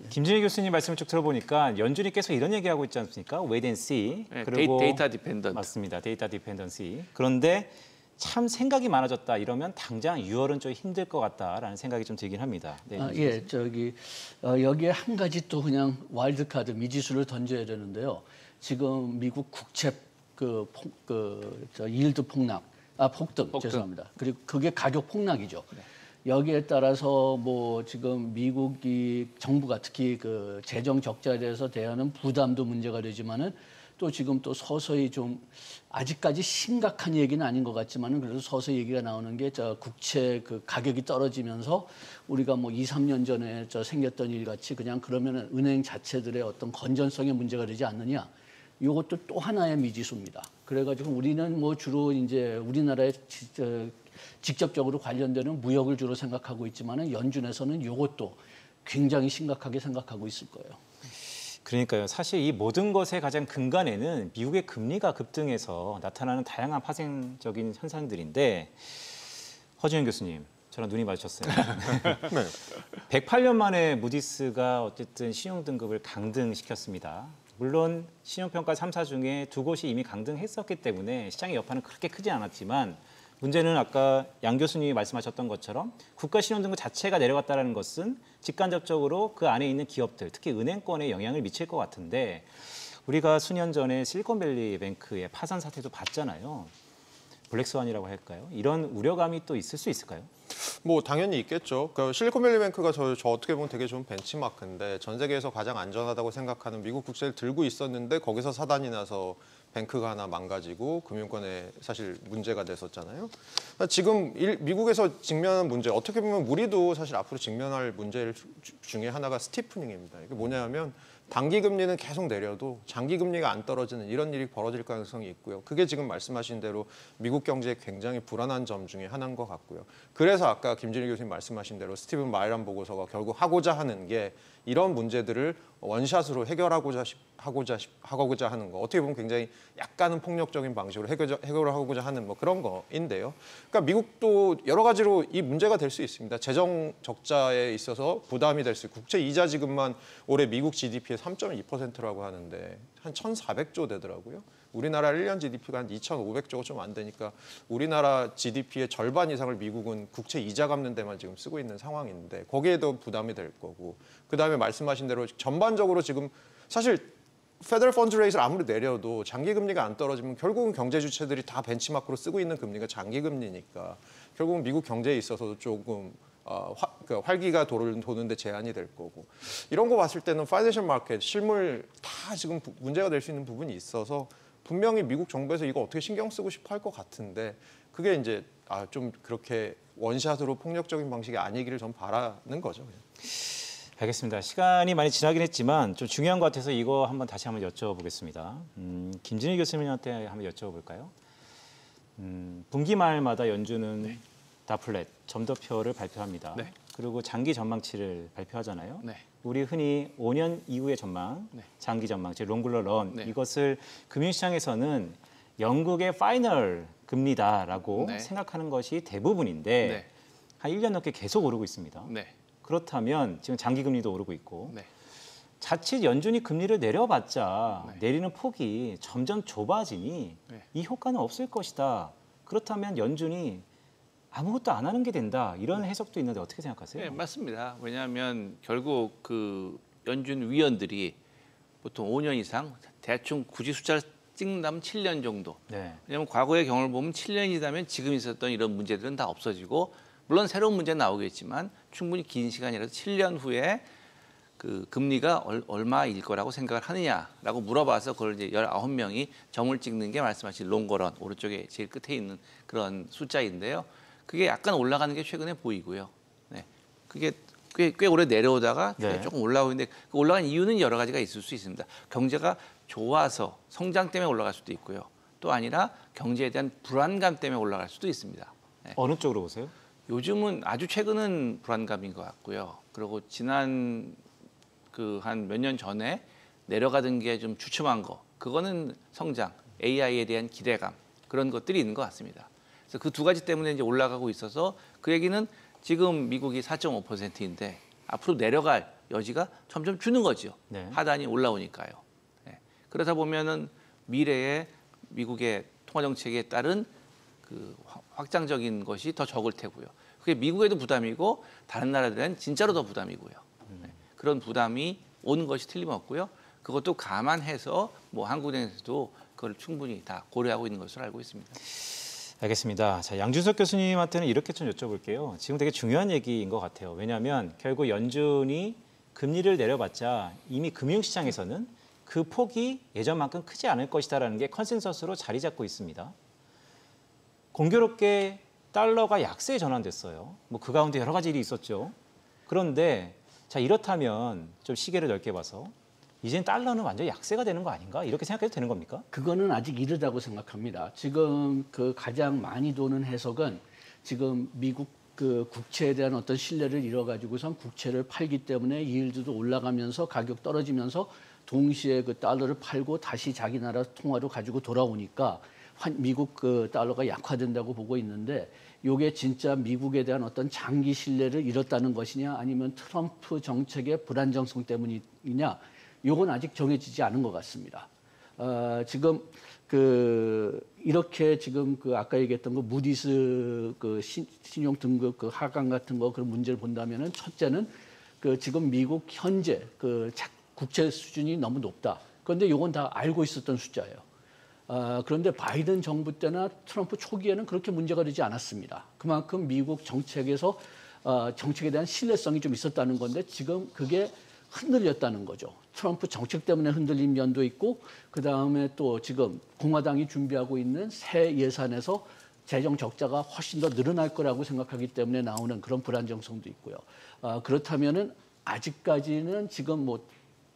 김진일 교수님 말씀을 쭉 들어보니까 연준이 계속 이런 얘기하고 있지 않습니까? Wait and see. 네, 그리고 데이터 디펜던트. 맞습니다. 데이터 디펜던시. 그런데 참 생각이 많아졌다 이러면 당장 6월은 좀 힘들 것 같다라는 생각이 좀 들긴 합니다. 네, 예, 여기에 한 가지 또 그냥 와일드카드 미지수를 던져야 되는데요. 지금 미국 국채 일드 폭등. 죄송합니다. 그리고 그게 가격 폭락이죠. 네. 여기에 따라서 뭐 지금 미국이 정부가 특히 그 재정 적자에 대해서 대하는 부담도 문제가 되지만은 또 지금 또 서서히 좀 아직까지 심각한 얘기는 아닌 것 같지만은 그래도 서서히 얘기가 나오는 게 국채 그 가격이 떨어지면서 우리가 뭐 2, 3년 전에 생겼던 일 같이 그냥 그러면은 은행 자체들의 어떤 건전성에 문제가 되지 않느냐. 이것도 또 하나의 미지수입니다. 그래가지고 우리는 뭐 주로 이제 우리나라에 직접적으로 관련되는 무역을 주로 생각하고 있지만은 연준에서는 이것도 굉장히 심각하게 생각하고 있을 거예요. 그러니까요. 사실 이 모든 것의 가장 근간에는 미국의 금리가 급등해서 나타나는 다양한 파생적인 현상들인데 허준영 교수님, 저랑 눈이 마주쳤어요. 네. 108년 만에 무디스가 어쨌든 신용등급을 강등시켰습니다. 물론 신용평가 3사 중에 두 곳이 이미 강등했었기 때문에 시장의 여파는 그렇게 크지 않았지만 문제는 아까 양 교수님이 말씀하셨던 것처럼 국가 신용등급 자체가 내려갔다는 것은 직간접적으로 그 안에 있는 기업들, 특히 은행권에 영향을 미칠 것 같은데 우리가 수년 전에 실리콘밸리 뱅크의 파산 사태도 봤잖아요. 블랙스완이라고 할까요? 이런 우려감이 또 있을 수 있을까요? 뭐 당연히 있겠죠. 그러니까 실리콘밸리뱅크가 저 어떻게 보면 되게 좋은 벤치마크인데 전 세계에서 가장 안전하다고 생각하는 미국 국채를 들고 있었는데 거기서 사단이 나서 뱅크가 하나 망가지고 금융권에 사실 문제가 됐었잖아요. 그러니까 지금 미국에서 직면한 문제, 어떻게 보면 우리도 사실 앞으로 직면할 문제 중에 하나가 스티프닝입니다. 이게 뭐냐면 단기 금리는 계속 내려도 장기 금리가 안 떨어지는 이런 일이 벌어질 가능성이 있고요. 그게 지금 말씀하신 대로 미국 경제에 굉장히 불안한 점 중에 하나인 것 같고요. 그래서 아까 김진일 교수님 말씀하신 대로 스티븐 마이란 보고서가 결국 하고자 하는 게 이런 문제들을 원샷으로 해결하고자 하는 거. 어떻게 보면 굉장히 약간은 폭력적인 방식으로 해결을 하고자 하는 뭐 그런 거인데요. 그러니까 미국도 여러 가지로 이 문제가 될 수 있습니다. 재정 적자에 있어서 부담이 될 수 있고 국채 이자 지급만 올해 미국 GDP의 3.2%라고 하는데 한 1,400조 되더라고요. 우리나라 1년 GDP가 한 2,500조가 좀 안 되니까 우리나라 GDP의 절반 이상을 미국은 국채 이자 갚는 데만 지금 쓰고 있는 상황인데 거기에도 부담이 될 거고 그다음에 말씀하신 대로 전반적으로 지금 사실 페더럴 펀드 레이트를 아무리 내려도 장기 금리가 안 떨어지면 결국은 경제 주체들이 다 벤치마크로 쓰고 있는 금리가 장기 금리니까 결국은 미국 경제에 있어서도 조금 활기가 도는데 제한이 될 거고 이런 거 봤을 때는 파이낸셜 마켓, 실물 다 지금 문제가 될 수 있는 부분이 있어서 분명히 미국 정부에서 이거 어떻게 신경 쓰고 싶어 할 것 같은데 그게 이제 좀 그렇게 원샷으로 폭력적인 방식이 아니기를 전 바라는 거죠. 그냥. 알겠습니다. 시간이 많이 지나긴 했지만 좀 중요한 것 같아서 이거 다시 한번 여쭤보겠습니다. 김진일 교수님한테 한번 여쭤볼까요? 분기 말마다 연준은 다플랫, 점도표를 발표합니다. 네. 그리고 장기 전망치를 발표하잖아요. 네. 우리 흔히 5년 이후의 전망, 네. 장기 전망치, 롱글러 런 네. 이것을 금융시장에서는 영국의 파이널 금리다라고 네. 생각하는 것이 대부분인데 네. 한 1년 넘게 계속 오르고 있습니다. 네. 그렇다면 지금 장기 금리도 오르고 있고 네. 자칫 연준이 금리를 내려봤자 네. 내리는 폭이 점점 좁아지니 네. 이 효과는 없을 것이다. 그렇다면 연준이 아무것도 안 하는 게 된다. 이런 해석도 있는데 어떻게 생각하세요? 네, 맞습니다. 왜냐하면 결국 그 연준 위원들이 보통 5년 이상 대충 굳이 숫자를 찍는다면 7년 정도. 네. 왜냐하면 과거의 경험을 보면 7년이 지나면 지금 있었던 이런 문제들은 다 없어지고 물론 새로운 문제는 나오겠지만 충분히 긴 시간이라도 7년 후에 그 금리가 얼마일 거라고 생각을 하느냐라고 물어봐서 그걸 이제 19명이 점을 찍는 게 말씀하신 롱거런 오른쪽에 제일 끝에 있는 그런 숫자인데요. 그게 약간 올라가는 게 최근에 보이고요. 네. 그게 꽤 오래 내려오다가 네. 조금 올라오는데 그 올라간 이유는 여러 가지가 있을 수 있습니다. 경제가 좋아서 성장 때문에 올라갈 수도 있고요. 또 아니라 경제에 대한 불안감 때문에 올라갈 수도 있습니다. 네. 어느 쪽으로 보세요? 요즘은 아주 최근은 불안감인 것 같고요. 그리고 지난 그 한 몇 년 전에 내려가던 게 좀 주춤한 거, 그거는 성장, AI에 대한 기대감 그런 것들이 있는 것 같습니다. 그래서 그 두 가지 때문에 이제 올라가고 있어서 그 얘기는 지금 미국이 4.5%인데 앞으로 내려갈 여지가 점점 주는 거죠. 네. 하단이 올라오니까요. 네. 그러다 보면은 미래에 미국의 통화 정책에 따른 그 확장적인 것이 더 적을 테고요. 그게 미국에도 부담이고 다른 나라들은 진짜로 더 부담이고요. 네. 그런 부담이 오는 것이 틀림없고요. 그것도 감안해서 뭐 한국은행에서도 그걸 충분히 다 고려하고 있는 것으로 알고 있습니다. 알겠습니다. 자, 양준석 교수님한테는 이렇게 좀 여쭤볼게요. 지금 되게 중요한 얘기인 것 같아요. 왜냐하면 결국 연준이 금리를 내려봤자 이미 금융시장에서는 그 폭이 예전만큼 크지 않을 것이다라는 게 컨센서스로 자리 잡고 있습니다. 공교롭게 달러가 약세에 전환됐어요. 뭐 그 가운데 여러 가지 일이 있었죠. 그런데 자, 이렇다면 좀 시계를 넓게 봐서 이젠 달러는 완전히 약세가 되는 거 아닌가? 이렇게 생각해도 되는 겁니까? 그거는 아직 이르다고 생각합니다. 지금 그 가장 많이 도는 해석은 지금 미국 그 국채에 대한 어떤 신뢰를 잃어가지고선 국채를 팔기 때문에 이일드도 올라가면서 가격 떨어지면서 동시에 그 달러를 팔고 다시 자기 나라 통화로 가지고 돌아오니까 미국 그 달러가 약화된다고 보고 있는데 이게 진짜 미국에 대한 어떤 장기 신뢰를 잃었다는 것이냐 아니면 트럼프 정책의 불안정성 때문이냐 이건 아직 정해지지 않은 것 같습니다. 지금 이렇게 지금 그 아까 얘기했던 거 무디스 그 신용 등급 그 하강 같은 거 그런 문제를 본다면은 첫째는 그 지금 미국 현재 그 국채 수준이 너무 높다. 그런데 이건 다 알고 있었던 숫자예요. 그런데 바이든 정부 때나 트럼프 초기에는 그렇게 문제가 되지 않았습니다. 그만큼 미국 정책에서 정책에 대한 신뢰성이 좀 있었다는 건데 지금 그게 흔들렸다는 거죠. 트럼프 정책 때문에 흔들린 면도 있고 그다음에 또 지금 공화당이 준비하고 있는 새 예산에서 재정 적자가 훨씬 더 늘어날 거라고 생각하기 때문에 나오는 그런 불안정성도 있고요. 그렇다면은 아직까지는 지금 뭐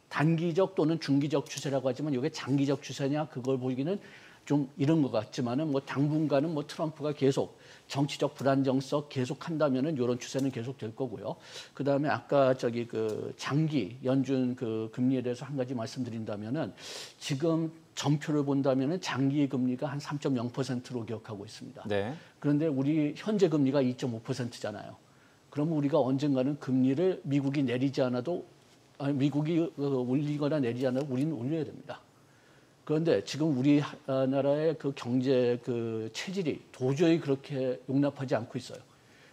단기적 또는 중기적 추세라고 하지만 이게 장기적 추세냐 그걸 보기는 좀 이런 것 같지만은 뭐 당분간은 뭐 트럼프가 계속 정치적 불안정성 계속한다면은 이런 추세는 계속 될 거고요. 그 다음에 아까 저기 그 장기 연준 그 금리에 대해서 한 가지 말씀드린다면은 지금 전표를 본다면은 장기 금리가 한 3.0%로 기억하고 있습니다. 네. 그런데 우리 현재 금리가 2.5%잖아요. 그러면 우리가 언젠가는 금리를 미국이 내리지 않아도 미국이 올리거나 내리지 않아도 우리는 올려야 됩니다. 그런데 지금 우리나라의 그 경제 그 체질이 도저히 그렇게 용납하지 않고 있어요.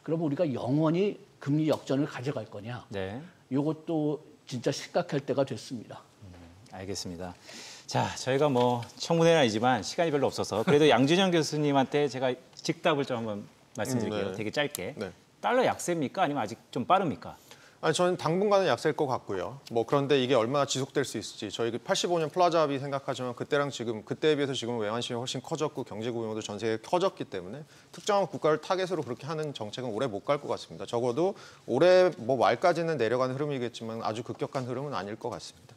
그러면 우리가 영원히 금리 역전을 가져갈 거냐? 네. 이것도 진짜 생각할 때가 됐습니다. 알겠습니다. 자, 저희가 뭐 청문회는 아니지만 시간이 별로 없어서 그래도 양준영 교수님한테 제가 즉답을 좀 한번 말씀드릴게요. 네. 되게 짧게. 네. 달러 약세입니까? 아니면 아직 좀 빠릅니까? 아니 저는 당분간은 약세일 것 같고요. 뭐 그런데 이게 얼마나 지속될 수 있을지 저희 85년 플라자 합의 생각하지만 그때랑 지금 그때에 비해서 지금 외환시장이 훨씬 커졌고 경제 규모도 전 세계에 커졌기 때문에 특정한 국가를 타겟으로 그렇게 하는 정책은 오래 못 갈 것 같습니다. 적어도 올해 뭐 말까지는 내려가는 흐름이겠지만 아주 급격한 흐름은 아닐 것 같습니다.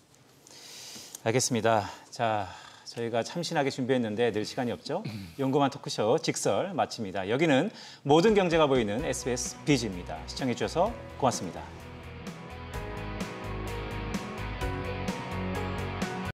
알겠습니다. 자, 저희가 참신하게 준비했는데 늘 시간이 없죠. 연구만 토크쇼 직설 마칩니다. 여기는 모든 경제가 보이는 SBS 비즈입니다. 시청해 주셔서 고맙습니다.